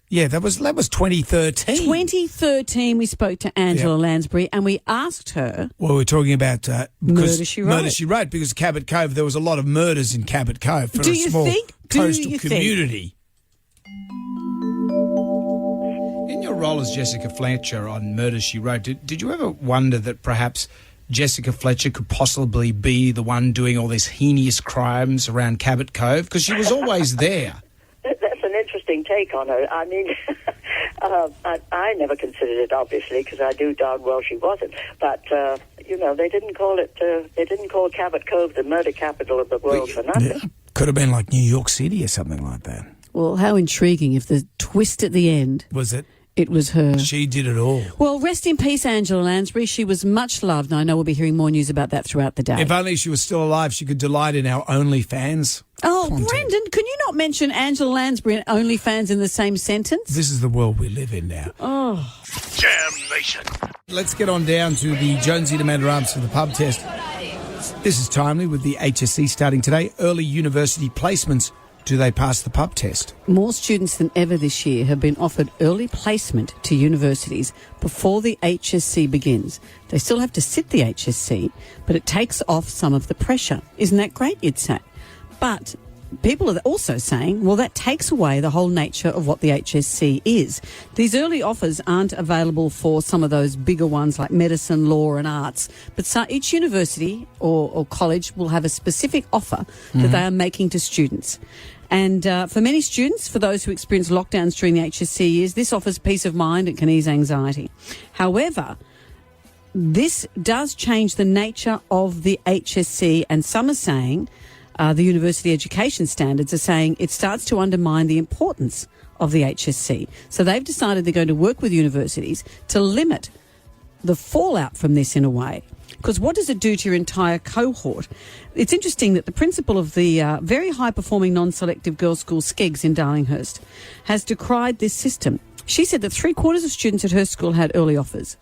yeah, that was 2013. 2013 we spoke to Angela Lansbury and we asked her... Well, we're talking about... Murder, She Wrote. Murder, She Wrote, because Cabot Cove, there was a lot of murders in Cabot Cove for a small coastal community. In your role as Jessica Fletcher on Murder, She Wrote, did you ever wonder that perhaps Jessica Fletcher could possibly be the one doing all these heinous crimes around Cabot Cove? Because she was always there. That's an interesting take on her. I mean, I never considered it, obviously, because I do darn well she wasn't. But, they didn't call it, they didn't call Cabot Cove the murder capital of the world for nothing. Could have been like New York City or something like that. Well, how intriguing if the twist at the end... Was it? It was her. She did it all. Well, rest in peace, Angela Lansbury. She was much loved, and I know we'll be hearing more news about that throughout the day. If only she was still alive, she could delight in our OnlyFans. Oh, content. Brendan, can you not mention Angela Lansbury and OnlyFans in the same sentence? This is the world we live in now. Oh. Jam Nation. Let's get on down to the Jonesy and Amanda answer the pub test. This is timely with the HSC starting today. Early university placements. Do they pass the pub test? More students than ever this year have been offered early placement to universities before the HSC begins. They still have to sit the HSC, but it takes off some of the pressure. Isn't that great, you'd say? But people are also saying, well, that takes away the whole nature of what the HSC is. These early offers aren't available for some of those bigger ones like medicine, law and arts, but each university or college will have a specific offer that they are making to students. And for many students, for those who experience lockdowns during the HSC years, this offers peace of mind and can ease anxiety. However, this does change the nature of the HSC, and some are saying, the university education standards are saying it starts to undermine the importance of the HSC. So they've decided they're going to work with universities to limit the fallout from this in a way. Because what does it do to your entire cohort? It's interesting that the principal of the very high-performing non-selective girls' school, Skeggs, in Darlinghurst, has decried this system. She said that 3/4 of students at her school had early offers.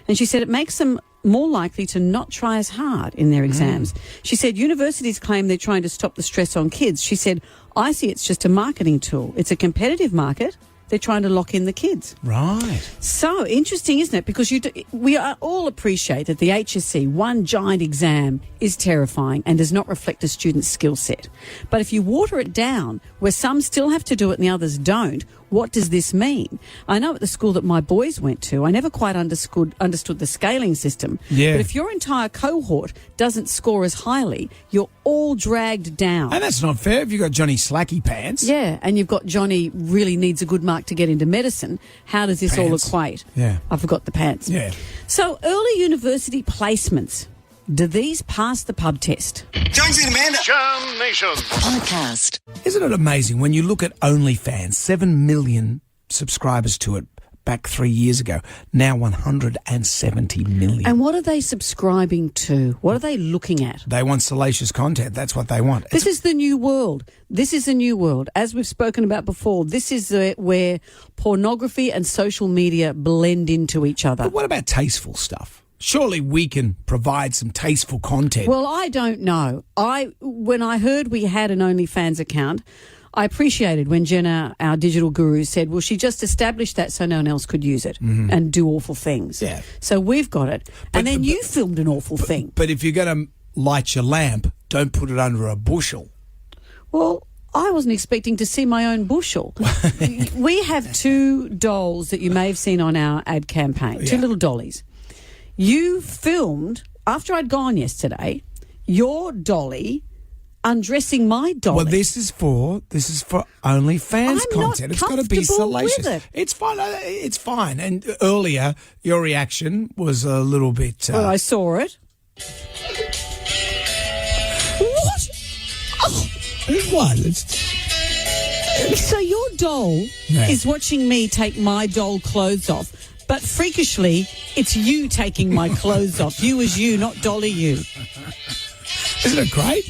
And she said it makes them more likely to not try as hard in their exams. She said universities claim they're trying to stop the stress on kids. She said, I see it's just a marketing tool. It's a competitive market. They're trying to lock in the kids. Right. So interesting, isn't it? Because we all appreciate that the HSC, one giant exam, is terrifying and does not reflect a student's skill set. But if you water it down, where some still have to do it and the others don't, what does this mean? I know at the school that my boys went to, I never quite understood the scaling system. Yeah. But if your entire cohort doesn't score as highly, you're all dragged down. And that's not fair if you've got Johnny Slacky Pants. Yeah, and you've got Johnny really needs a good mark to get into medicine. How does this all equate? Yeah. I forgot the pants. Yeah. So early university placements, do these pass the pub test? Jonesy and Amanda. Jam Nation. Podcast. Isn't it amazing when you look at OnlyFans, 7 million subscribers to it back 3 years ago, now 170 million. And what are they subscribing to? What are they looking at? They want salacious content. That's what they want. This is the new world. This is a new world. As we've spoken about before, this is where pornography and social media blend into each other. But what about tasteful stuff? Surely we can provide some tasteful content. Well, I don't know. When I heard we had an OnlyFans account, I appreciated when Jenna, our digital guru, said, well, she just established that so no one else could use it and do awful things. Yeah. So we've got it. And then you filmed an awful thing. But if you're going to light your lamp, don't put it under a bushel. Well, I wasn't expecting to see my own bushel. We have 2 dolls that you may have seen on our ad campaign, 2 little dollies. You filmed, after I'd gone yesterday, your dolly undressing my dolly. Well, this is for OnlyFans I'm content. It's got to be comfortable salacious. with it. It's fine. It's fine. And earlier, your reaction was a little bit. Well, I saw it. What? Oh. What? So your doll is watching me take my doll clothes off, but freakishly, it's you taking my clothes off. You as you, not dolly you. Isn't it great?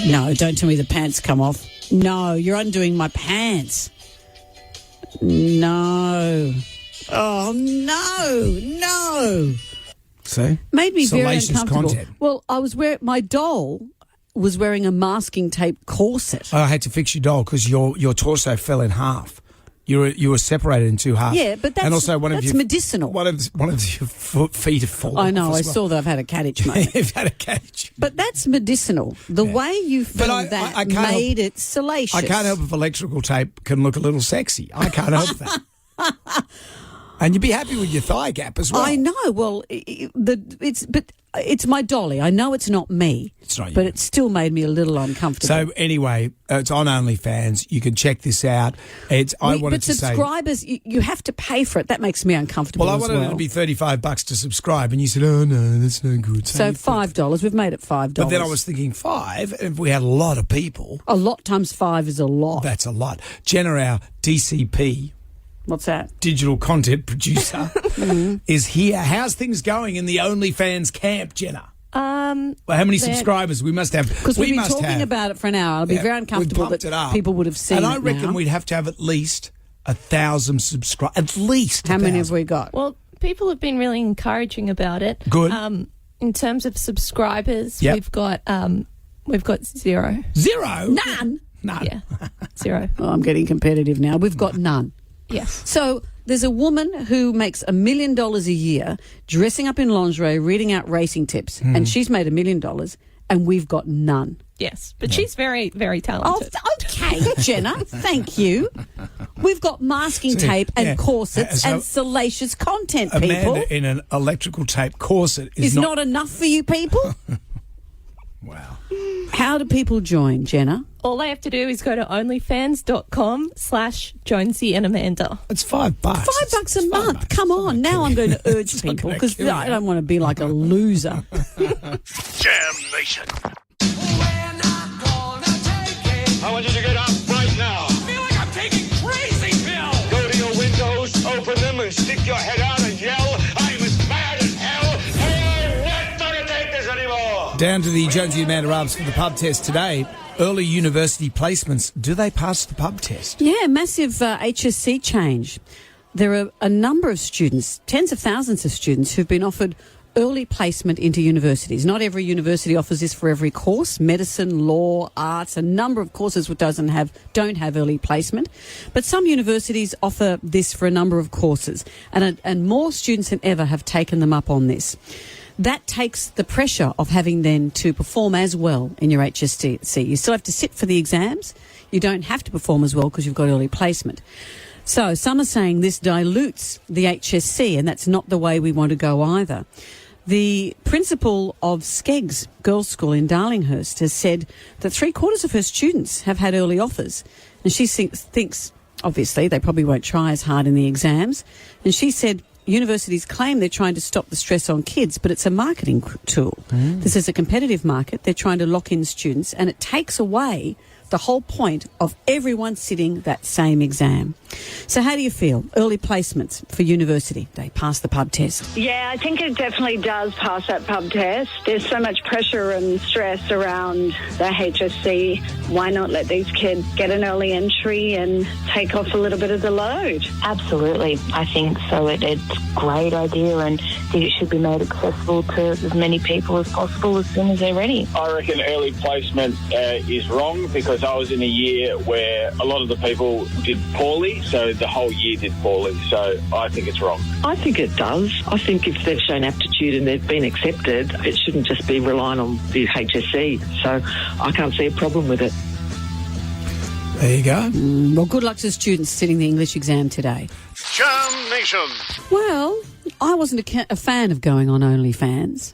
No, don't tell me the pants come off. No, you're undoing my pants. No. Oh, no. See? Made me very salacious uncomfortable. Content. Well, my doll was wearing a masking tape corset. I had to fix your doll because your torso fell in half. You were separated in two halves. Yeah, but that's, and also that's medicinal. One of your feet have fallen. I know. Off I as well. saw that. I've had a cat itch moment. You've had a cat itch. But that's medicinal. The way you filmed that made it salacious. I can't help if electrical tape can look a little sexy. I can't help that. And you'd be happy with your thigh gap as well. I know. Well, it's my dolly. I know it's not me. It's not you. But it still made me a little uncomfortable. So anyway, it's on OnlyFans. You can check this out. But subscribers, you have to pay for it. That makes me uncomfortable. Well, I wanted it to be $35 to subscribe, and you said, "Oh no, that's no good." So $5. We've made it $5. But then I was thinking $5. If we had a lot of people, a lot times 5 is a lot. That's a lot. Jenna, our DCP. What's that? Digital content producer is here. How's things going in the OnlyFans camp, Jenna? Well, how many subscribers we must have? Because we've been talking about it for an hour. It'll be very uncomfortable, but people would have seen it. And I reckon we'd have to have at least 1,000 subscribers. At least. How many have we got? Well, people have been really encouraging about it. Good. In terms of subscribers, we've got 0. Zero? None. Yeah, 0. Oh, I'm getting competitive now. We've got none. Yes. So there's a woman who makes $1 million a year dressing up in lingerie, reading out racing tips, and she's made $1 million, and we've got none. Yes, but she's very, very talented. Oh, okay, Jenna. Thank you. We've got masking tape and corsets and salacious content, people. Amanda in an electrical tape corset is not enough for you people? Wow. How do people join, Jenna? All they have to do is go to onlyfans.com/Jonesy and Amanda. It's $5. $5 a month. Come on. Now I'm going to urge people because I don't want to be like a loser. Jam Nation. I want you to get up right now. I feel like I'm taking crazy pills. Go to your windows, open them, and stick your head out and yell, "I'm as mad as hell. I'm not going to take this anymore." Down to the Jonesy and Amanda Rabs for the pub test today. Early university placements, do they pass the pub test? Yeah, massive HSC change. There are a number of students, tens of thousands of students, who've been offered early placement into universities. Not every university offers this for every course. Medicine, law, arts, a number of courses don't have early placement. But some universities offer this for a number of courses. And more students than ever have taken them up on this. That takes the pressure of having then to perform as well in your HSC. You still have to sit for the exams. You don't have to perform as well because you've got early placement. So some are saying this dilutes the HSC, and that's not the way we want to go either. The principal of Skeggs Girls' School in Darlinghurst has said that 3/4 of her students have had early offers, and she thinks, obviously, they probably won't try as hard in the exams. And she said universities claim they're trying to stop the stress on kids, but it's a marketing tool. This is a competitive market. They're trying to lock in students, and it takes away the whole point of everyone sitting that same exam. So how do you feel? Early placements for university, they pass the pub test. Yeah, I think it definitely does pass that pub test. There's so much pressure and stress around the HSC. Why not let these kids get an early entry and take off a little bit of the load? Absolutely. I think so. It's a great idea, and I think it should be made accessible to as many people as possible as soon as they're ready. I reckon early placement is wrong because I was in a year where a lot of the people did poorly, so the whole year did poorly. So I think it's wrong. I think it does. I think if they've shown aptitude and they've been accepted, it shouldn't just be relying on the HSC. So I can't see a problem with it. There you go. Well, good luck to the students sitting the English exam today. Jam Nation. Well, I wasn't a fan of going on OnlyFans.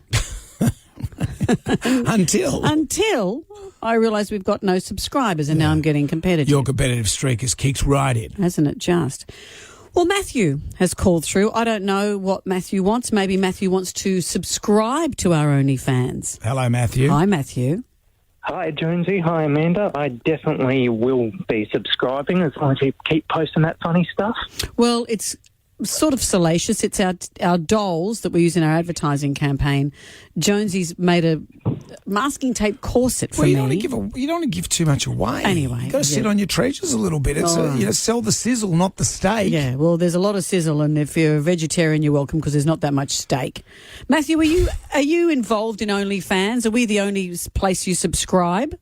Until I realised we've got no subscribers, and now I'm getting competitive. Your competitive streak has kicked right in. Hasn't it just? Well, Matthew has called through. I don't know what Matthew wants. Maybe Matthew wants to subscribe to our OnlyFans. Hello, Matthew. Hi, Matthew. Hi, Jonesy. Hi, Amanda. I definitely will be subscribing as long as you keep posting that funny stuff. Well, it's sort of salacious. It's our dolls that we use in our advertising campaign. Jonesy's made a masking tape corset for you me. Don't want to give too much away. Anyway, you got to sit on your treasures a little bit. It's sell the sizzle, not the steak. Yeah, well, there's a lot of sizzle, and if you're a vegetarian, you're welcome because there's not that much steak. Matthew, are you involved in OnlyFans? Are we the only place you subscribe?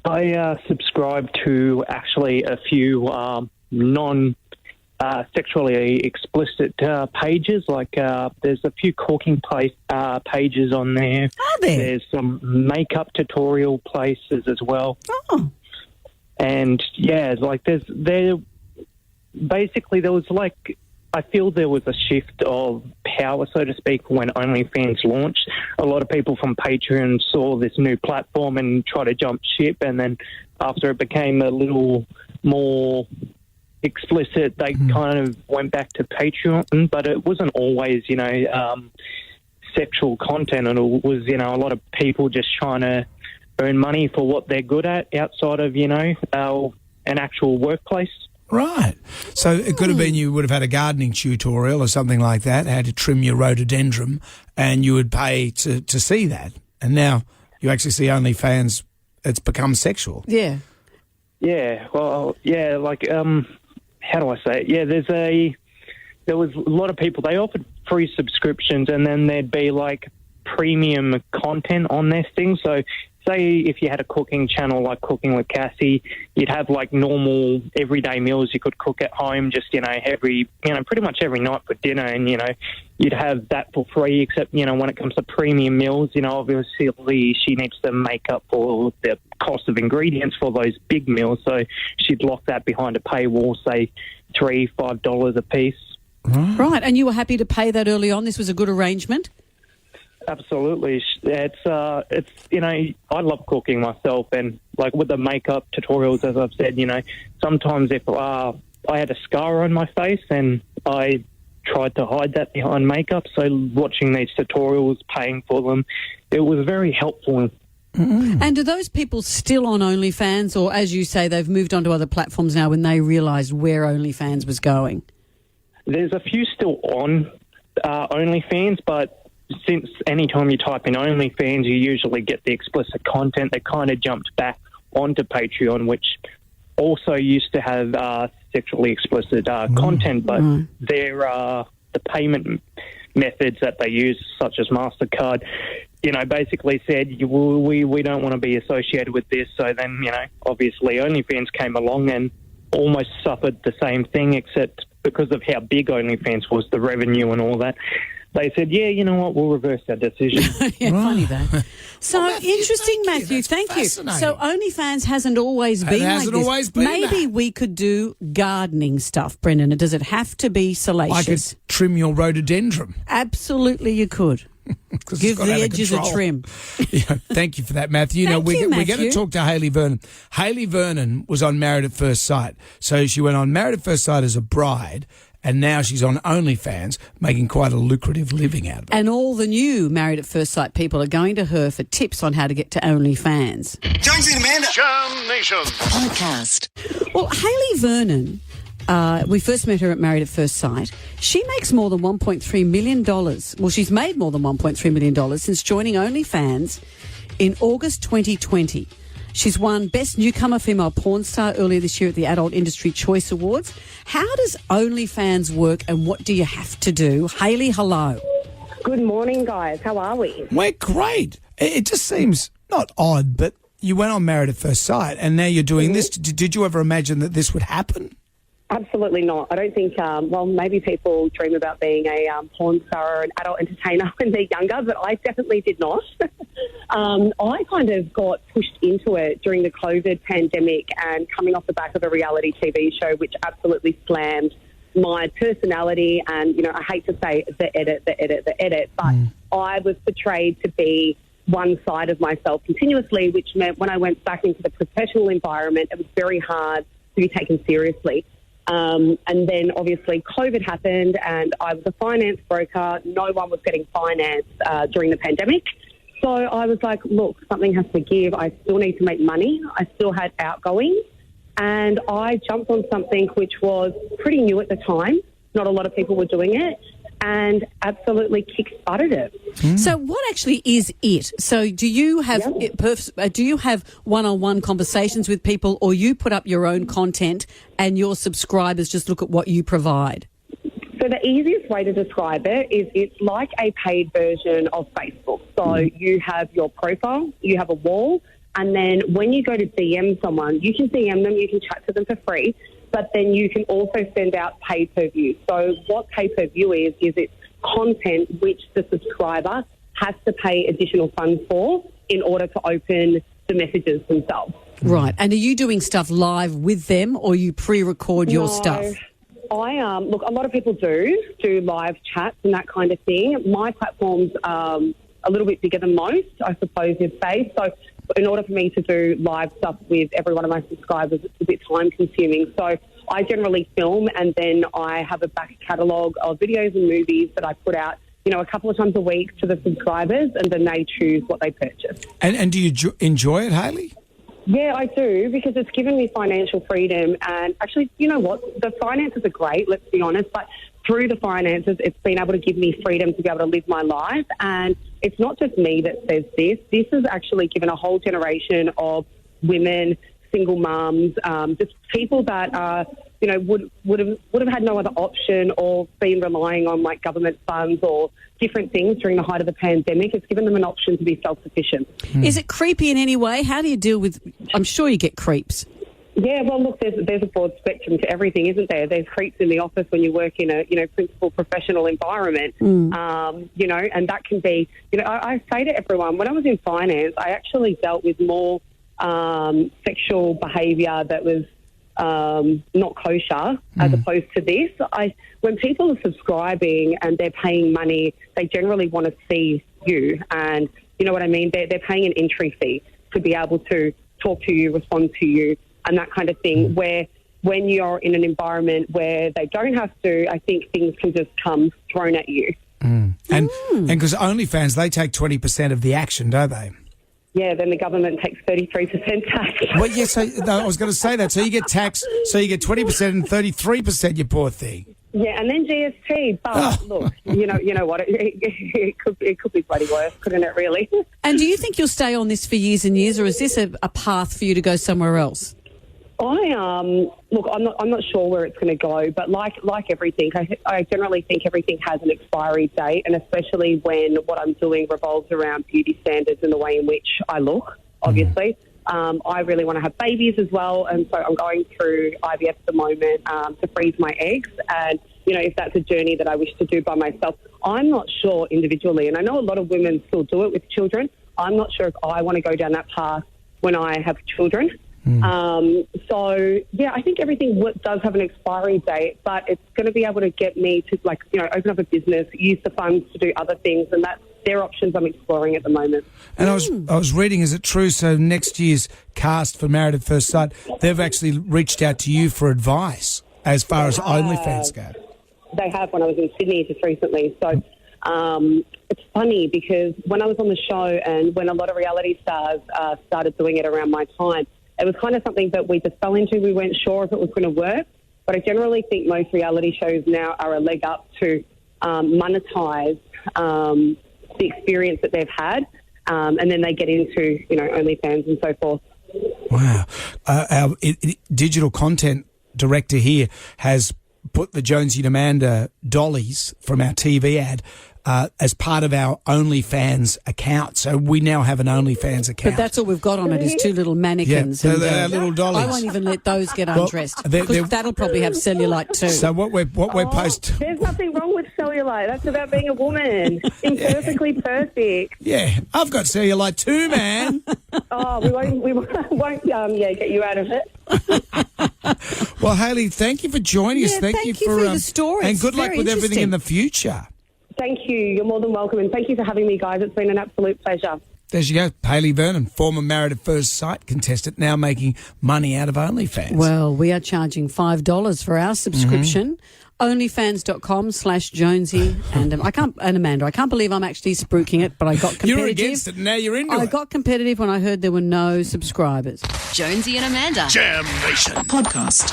I subscribe to actually a few sexually explicit pages. Like there's a few cooking pages on there. Are there? There's some makeup tutorial places as well. Oh. And yeah, like there was like, I feel there was a shift of power, so to speak, when OnlyFans launched. A lot of people from Patreon saw this new platform and tried to jump ship, and then after it became a little more explicit, they kind of went back to Patreon, but it wasn't always, sexual content, and it was, a lot of people just trying to earn money for what they're good at outside of, an actual workplace. Right. So it could have been you would have had a gardening tutorial or something like that, how to trim your rhododendron, and you would pay to see that. And now you actually see OnlyFans, it's become sexual. Yeah. Yeah, well, yeah, like, how do I say it? Yeah, there was a lot of people, they offered free subscriptions, and then there'd be like premium content on this thing. So say if you had a cooking channel like Cooking with Cassie, you'd have like normal everyday meals you could cook at home, just, pretty much every night for dinner, and, you'd have that for free, except, when it comes to premium meals, obviously she needs to make up for the cost of ingredients for those big meals, so she'd lock that behind a paywall, say $3-5 a piece. Right, and you were happy to pay that early on? This was a good arrangement? Absolutely. It's I love cooking myself, and like with the makeup tutorials, as I've said, sometimes if I had a scar on my face and I tried to hide that behind makeup, so watching these tutorials, paying for them, it was very helpful. Mm-hmm. And are those people still on OnlyFans, or as you say, they've moved on to other platforms now when they realised where OnlyFans was going? There's a few still on OnlyFans, but since any time you type in OnlyFans, you usually get the explicit content. They kind of jumped back onto Patreon, which also used to have sexually explicit content, but the payment methods that they use, such as MasterCard, basically said, we don't want to be associated with this. So then, obviously OnlyFans came along and almost suffered the same thing, except because of how big OnlyFans was, the revenue and all that. They said, yeah, you know what, we'll reverse that decision. Yeah, funny that. So interesting, Matthew. Thank you. So OnlyFans hasn't always been like this. Always been Maybe that. we could do gardening stuff, Brendan. Does it have to be salacious? I could trim your rhododendron. Absolutely you could. Give the edges a trim. Yeah, thank you for that, Matthew. We're going to talk to Hayley Vernon. Hayley Vernon was on Married at First Sight. So she went on Married at First Sight as a bride, and now she's on OnlyFans, making quite a lucrative living out of it. And all the new Married at First Sight people are going to her for tips on how to get to OnlyFans. Jonesy and Amanda. Jam Nation. Podcast. Well, Hayley Vernon, we first met her at Married at First Sight. She makes more than $1.3 million. Well, she's made more than $1.3 million since joining OnlyFans in August 2020. She's won Best Newcomer Female Porn Star earlier this year at the Adult Industry Choice Awards. How does OnlyFans work, and what do you have to do? Hayley, hello. Good morning, guys. How are we? We're great. It just seems not odd, but you went on Married at First Sight, and now you're doing this. Did you ever imagine that this would happen? Absolutely not. I don't think, maybe people dream about being a porn star or an adult entertainer when they're younger, but I definitely did not. I kind of got pushed into it during the COVID pandemic and coming off the back of a reality TV show, which absolutely slammed my personality and, I hate to say the edit, but I was portrayed to be one side of myself continuously, which meant when I went back into the professional environment, it was very hard to be taken seriously. And then obviously COVID happened and I was a finance broker. No one was getting financed during the pandemic. So I was like, look, something has to give. I still need to make money. I still had outgoings. And I jumped on something which was pretty new at the time. Not a lot of people were doing it. And absolutely kick-started it. So what actually is it? So do you have one-on-one conversations with people, or you put up your own content and your subscribers just look at what you provide? So the easiest way to describe it is it's like a paid version of Facebook. So you have your profile, you have a wall, and then when you go to DM someone, you can DM them, you can chat to them for free, but then you can also send out pay-per-view. So what pay-per-view is it's content which the subscriber has to pay additional funds for in order to open the messages themselves. Right. And are you doing stuff live with them, or you pre-record your stuff? Look, a lot of people do live chats and that kind of thing. My platform's a little bit bigger than most, I suppose you'd say. So in order for me to do live stuff with every one of my subscribers, it's a bit time consuming. So I generally film and then I have a back catalogue of videos and movies that I put out, a couple of times a week to the subscribers, and then they choose what they purchase. And do you enjoy it, Hayley? Yeah, I do, because it's given me financial freedom. And actually, you know what? The finances are great, let's be honest, but through the finances, it's been able to give me freedom to be able to live my life. And it's not just me that says this. This has actually given a whole generation of women, single mums, just people that are, would have had no other option or been relying on like government funds or different things during the height of the pandemic. It's given them an option to be self-sufficient. Is it creepy in any way? How do you deal with? I'm sure you get creeps. Yeah, well, look, there's a broad spectrum to everything, isn't there? There's creeps in the office when you work in a, principal professional environment, and that can be, I say to everyone, when I was in finance, I actually dealt with more sexual behaviour that was not kosher as opposed to this. When people are subscribing and they're paying money, they generally want to see you, and you know what I mean? They're paying an entry fee to be able to talk to you, respond to you, and that kind of thing, where when you're in an environment where they don't have to, I think things can just come thrown at you. And because OnlyFans, they take 20% of the action, don't they? Yeah, then the government takes 33% tax. Well, yeah, I was going to say that. So you get tax, so you get 20% and 33%, you poor thing. Yeah, and then GST. But look, you know what? It could be bloody worse, couldn't it? Really. And do you think you'll stay on this for years and years, or is this a path for you to go somewhere else? Look, I'm not sure where it's going to go, but like everything, I generally think everything has an expiry date, and especially when what I'm doing revolves around beauty standards and the way in which I look. Obviously, I really want to have babies as well, and so I'm going through IVF at the moment to freeze my eggs, and if that's a journey that I wish to do by myself, I'm not sure individually, and I know a lot of women still do it with children. I'm not sure if I want to go down that path when I have children. I think everything does have an expiry date, but it's going to be able to get me to open up a business, use the funds to do other things, and they're options I'm exploring at the moment. And I was reading, is it true? So next year's cast for Married at First Sight, they've actually reached out to you for advice as far as OnlyFans go. They have, when I was in Sydney just recently. So it's funny because when I was on the show and when a lot of reality stars started doing it around my time, it was kind of something that we just fell into. We weren't sure if it was going to work. But I generally think most reality shows now are a leg up to monetize the experience that they've had. And then they get into, OnlyFans and so forth. Wow. Our digital content director here has put the Jonesy and Amanda dollies from our TV ad as part of our OnlyFans account. So we now have an OnlyFans account. But that's all we've got on it is two little mannequins. Yeah, they're little dollies. I won't even let those get undressed because that'll probably have cellulite too. So what we're posting... There's nothing wrong with cellulite. That's about being a woman. Imperfectly perfect. Yeah, I've got cellulite too, man. We won't get you out of it. Well, Hayley, thank you for joining us. Thank you for the story. And good luck with everything in the future. Thank you. You're more than welcome. And thank you for having me, guys. It's been an absolute pleasure. There you go. Hayley Vernon, former Married at First Sight contestant, now making money out of OnlyFans. Well, we are charging $5 for our subscription. Onlyfans.com/Jonesy and Amanda. I can't believe I'm actually spruiking it, but I got competitive. You're against it, now you're into it. I got competitive when I heard there were no subscribers. Jonesy and Amanda. Jam Nation. Podcast.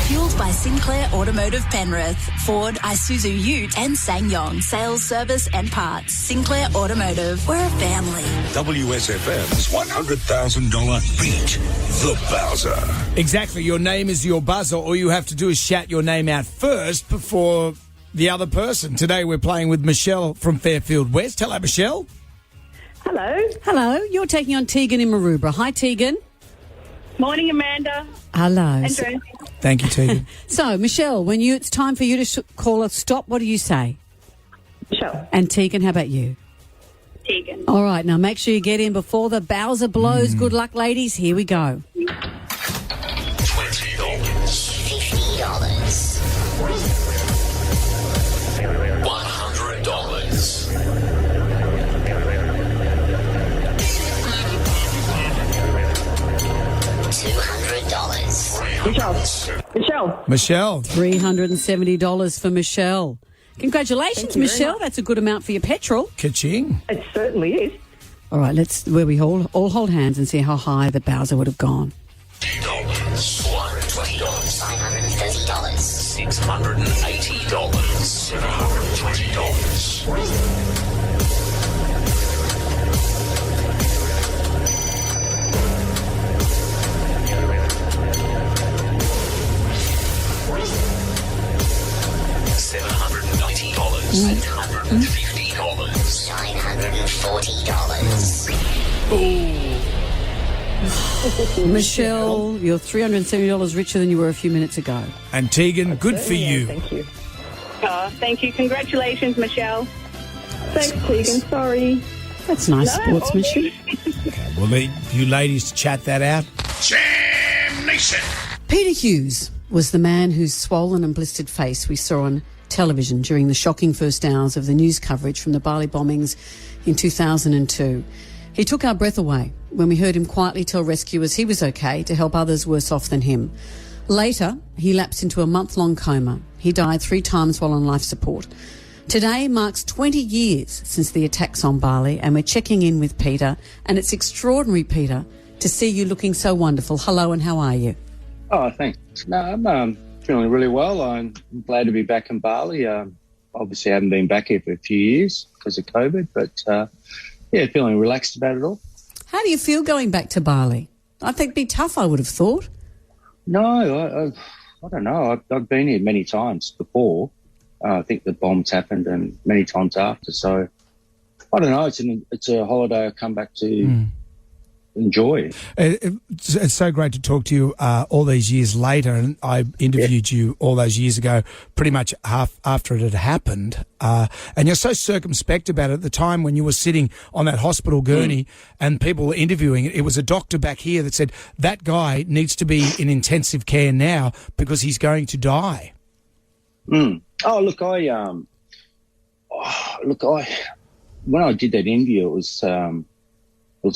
Fueled by Sinclair Automotive Penrith, Ford, Isuzu Ute and SsangYong. Sales, service and parts. Sinclair Automotive. We're a family. WSFM's $100,000 beat the Bowser. Exactly. Your name is your buzzer. All you have to do is shout your name out first before the other person. Today we're playing with Michelle from Fairfield West. Hello, Michelle. Hello. Hello. You're taking on Tegan in Maroubra. Hi, Tegan. Morning, Amanda. Hello. And Jonesy. Thank you, Tegan. So, Michelle, when it's time for you to call a stop, what do you say? Michelle. And Tegan, how about you? Tegan. All right, now make sure you get in before the Bowser blows. Good luck, ladies. Here we go. $20. Michelle. $370 for Michelle. Congratulations, Michelle. That's a good amount for your petrol. Ka-ching. It certainly is. All right, where we all hold hands and see how high the Bowser would have gone. $420. $930. $680. $720. $940. Michelle, you're $370 richer than you were a few minutes ago. And Tegan, good for you. Thank you. Thank you. Congratulations, Michelle. Thanks, Tegan. Sorry. That's nice sportsmanship. We'll leave you ladies to chat that out. Jam Nation. Peter Hughes was the man whose swollen and blistered face we saw on television during the shocking first hours of the news coverage from the Bali bombings in 2002. He took our breath away when we heard him quietly tell rescuers he was okay to help others worse off than him. Later, he lapsed into a month-long coma. He died 3 times while on life support. Today marks 20 years since the attacks on Bali, and we're checking in with Peter. And it's extraordinary, Peter, to see you looking so wonderful. Hello, and how are you? Oh, thanks. No, I'm feeling really well. I'm glad to be back in Bali. Obviously, I haven't been back here for a few years because of COVID, but feeling relaxed about it all. How do you feel going back to Bali? I think it'd be tough, I would have thought. No, I don't know. I've been here many times before. I think the bombs happened and many times after. So I don't know. It's a holiday I come back to enjoy. It's so great to talk to you all these years later. And I interviewed you all those years ago, pretty much half after it had happened. And you're so circumspect about it. At the time when you were sitting on that hospital gurney and people were interviewing it, it was a doctor back here that said, that guy needs to be in intensive care now because he's going to die. Oh, look, when I did that interview, it was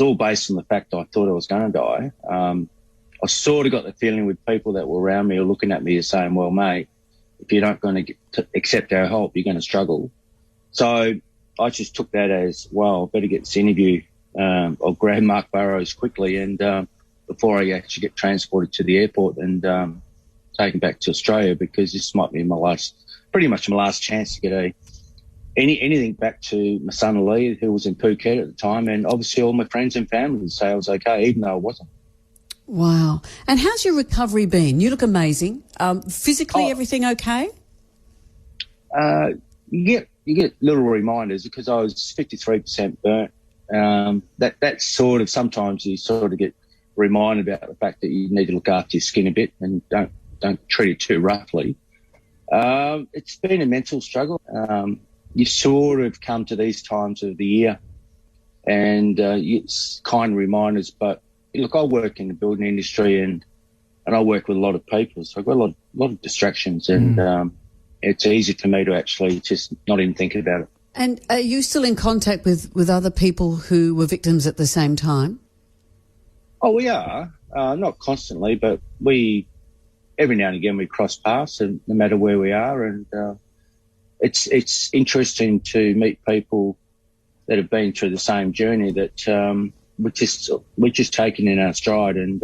all based on the fact I thought I was going to die. I sort of got the feeling with people that were around me or looking at me as saying, well, mate, if you're not going to accept our help, you're going to struggle. So I just took that as, well, better get this interview. I'll grab Mark Burrows quickly and before I actually get transported to the airport and taken back to Australia, because this might be pretty much my last chance to get anything back to my son Lee, who was in Phuket at the time, and obviously all my friends and family would say I was okay, even though I wasn't. Wow. And how's your recovery been? You look amazing. Physically, everything okay? You get little reminders because I was 53% burnt. That sort of, sometimes you sort of get reminded about the fact that you need to look after your skin a bit and don't treat it too roughly. It's been a mental struggle. You sort of come to these times of the year and it's kind of reminders. But look, I work in the building industry and I work with a lot of people, so I've got a lot of distractions and it's easy for me to actually just not even think about it. And are you still in contact with other people who were victims at the same time? Oh, we are. Not constantly, but every now and again we cross paths, and no matter where we are. And it's interesting to meet people that have been through the same journey that we're just taking in our stride, and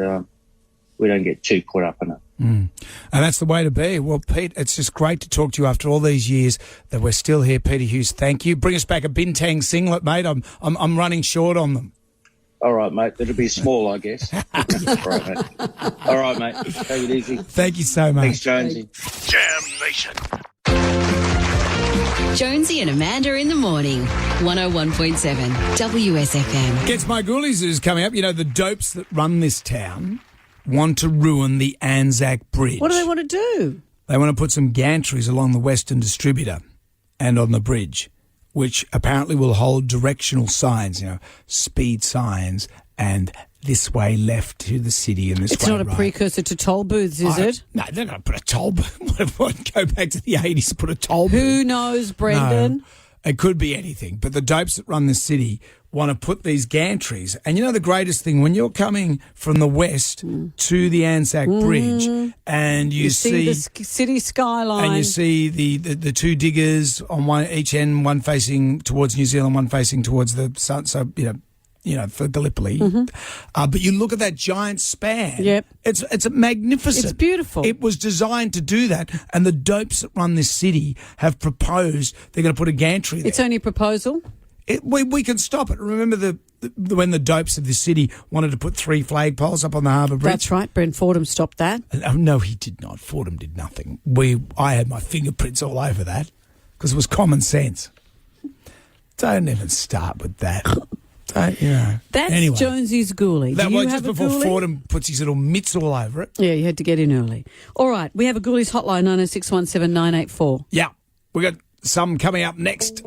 we don't get too caught up in it. And that's the way to be. Well, Pete, it's just great to talk to you after all these years that we're still here. Peter Hughes, thank you. Bring us back a Bintang singlet, mate. I'm running short on them. All right, mate. That'll be small, I guess. All right, mate. Take it easy. Thank you so much. Thanks, Jonesy. Jam Nation. Jonesy and Amanda in the morning. 101.7 WSFM. Gets My Ghoulies is coming up. You know, the dopes that run this town want to ruin the Anzac Bridge. What do they want to do? They want to put some gantries along the Western Distributor and on the bridge, which apparently will hold directional signs, you know, speed signs and this way left to the city and this It's way not a right. precursor to toll booths, is it? No, they're not going to put a toll booth. Go back to the 80s and put a toll booth. Who knows, Brendan? No, it could be anything. But the dopes that run the city want to put these gantries. And you know the greatest thing, when you're coming from the west to the Anzac Bridge and you see the city skyline. and you see the two diggers on each end, one facing towards New Zealand, one facing towards the sun. So, you know, for Gallipoli. But you look at that giant span. Yep. It's magnificent. It's beautiful. It was designed to do that. And the dopes that run this city have proposed they're going to put a gantry there. It's only a proposal? We can stop it. Remember when the dopes of the city wanted to put 3 flagpoles up on the Harbour Bridge? That's right. Brent Fordham stopped that. No, he did not. Fordham did nothing. I had my fingerprints all over that because it was common sense. Don't even start with that. That's anyway, Jonesy's ghoulie. That Do you was have just a before ghoulie? Fordham puts his little mitts all over it. Yeah, you had to get in early. All right, we have a ghoulies hotline, 90617 Yeah, we got some coming up next.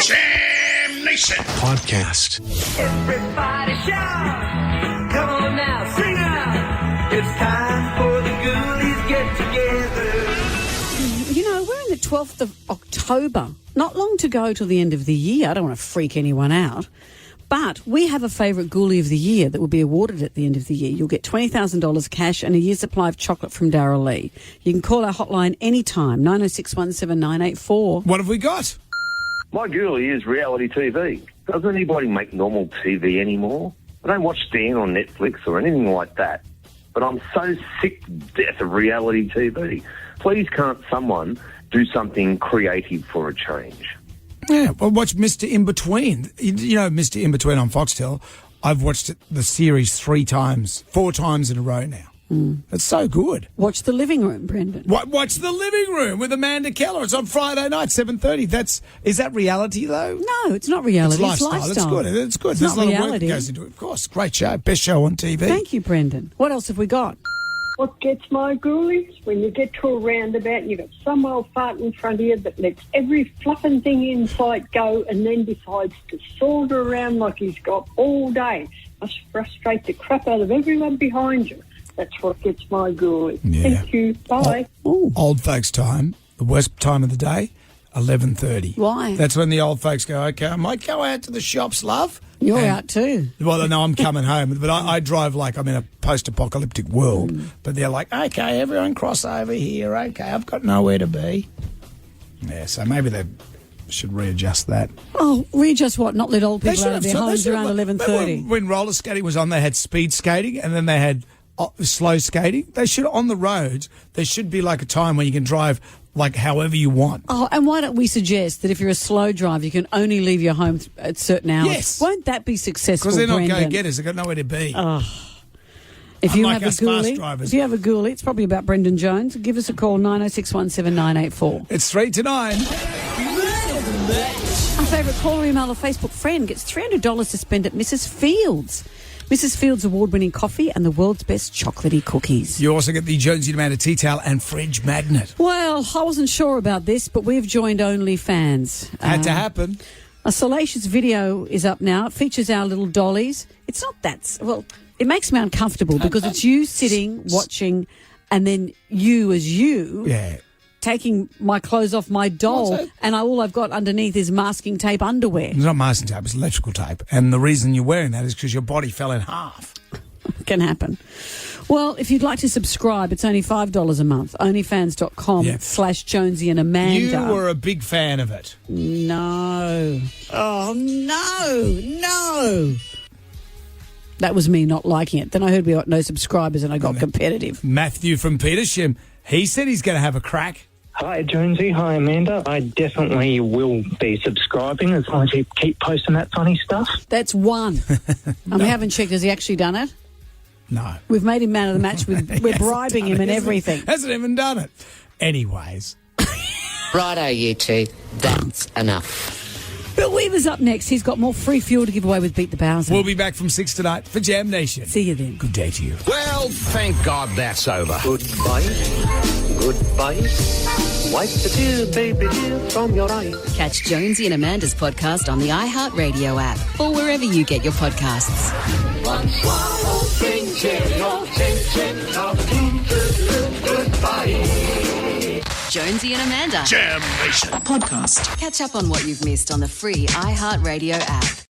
Jam Nation. Podcast. Everybody shout! Come on now, sing out! It's time for the Ghoulies get together. You know, we're in the 12th of October. Not long to go till the end of the year. I don't want to freak anyone out. But we have a favourite ghoulie of the year that will be awarded at the end of the year. You'll get $20,000 cash and a year's supply of chocolate from Darryl Lee. You can call our hotline anytime, 90617 What have we got? My ghoulie is reality TV. Doesn't anybody make normal TV anymore? I don't watch Stan on Netflix or anything like that. But I'm so sick to death of reality TV. Please can't someone do something creative for a change? Yeah, well, watch Mr. In-Between. You know Mr. In-Between on Foxtel. I've watched the series 4 times in a row now. It's so good. Watch The Living Room, Brendan. Watch The Living Room with Amanda Keller. It's on Friday night, 7:30. Is that reality, though? No, it's not reality. It's lifestyle. It's good. It's good. It's There's not a lot of work reality. that goes into it. Of course, great show. Best show on TV. Thank you, Brendan. What else have we got? What gets my ghoulies? When you get to a roundabout and you've got some old fart in front of you that lets every fluffing thing in sight go and then decides to saunter around like he's got all day. Must frustrate the crap out of everyone behind you. That's what gets my ghoulie. Yeah. Thank you. Bye. Old folks' time, the worst time of the day, 11:30. Why? That's when the old folks go, okay, I might go out to the shops, love. You're out too. Well, no, I'm coming home, but I drive like I'm in a post-apocalyptic world. But they're like, okay, everyone cross over here. Okay, I've got nowhere to be. Yeah, so maybe they should readjust that. Oh, readjust what? Not let old They people should out of have their some- they homes should around have- 11:30. When roller skating was on, they had speed skating and then they had slow skating. They should, on the roads, there should be like a time when you can drive like however you want. Oh, and why don't we suggest that if you're a slow driver, you can only leave your home at certain hours? Yes. Won't that be successful, Because they're not Brendan? go-getters. They've got nowhere to be. Oh. If you Unlike have a us fast ghoulie, drivers. if you have a ghoulie, it's probably about Brendan Jones. Give us a call, 90617 It's 3 to 9. Our favourite caller, email or Facebook friend gets $300 to spend at Mrs. Fields. Mrs. Fields' award-winning coffee and the world's best chocolatey cookies. You also get the Jonesy Amanda tea towel and fridge magnet. Well, I wasn't sure about this, but we've joined OnlyFans. Had to happen. A salacious video is up now. It features our little dollies. It's not that... Well, it makes me uncomfortable because it's you sitting, watching, and then you as you. Yeah. taking my clothes off my doll, What's that? and all I've got underneath is masking tape underwear. It's not masking tape, it's electrical tape. And the reason you're wearing that is because your body fell in half. Can happen. Well, if you'd like to subscribe, it's only $5 a month. Onlyfans.com/Jonesy and Amanda. You were a big fan of it. No. Oh, no. That was me not liking it. Then I heard we got no subscribers and I got competitive. Matthew from Petersham, he said he's going to have a crack. Hi, Jonesy. Hi, Amanda. I definitely will be subscribing as long as you keep posting that funny stuff. That's one. And we haven't checked. Has he actually done it? No. We've made him man of the match. We're bribing him and everything. Hasn't even done it. Anyways. Righto, you two. That's enough. Bill Weaver's up next. He's got more free fuel to give away with Beat the Bowser. We'll be back from 6 tonight for Jam Nation. See you then. Good day to you. Well, thank God that's over. Goodbye. Wipe the tear, baby dear, from your eye. Catch Jonesy and Amanda's podcast on the iHeartRadio app or wherever you get your podcasts. Goodbye. Jonesy and Amanda. Jam Nation. Podcast. Catch up on what you've missed on the free iHeartRadio app.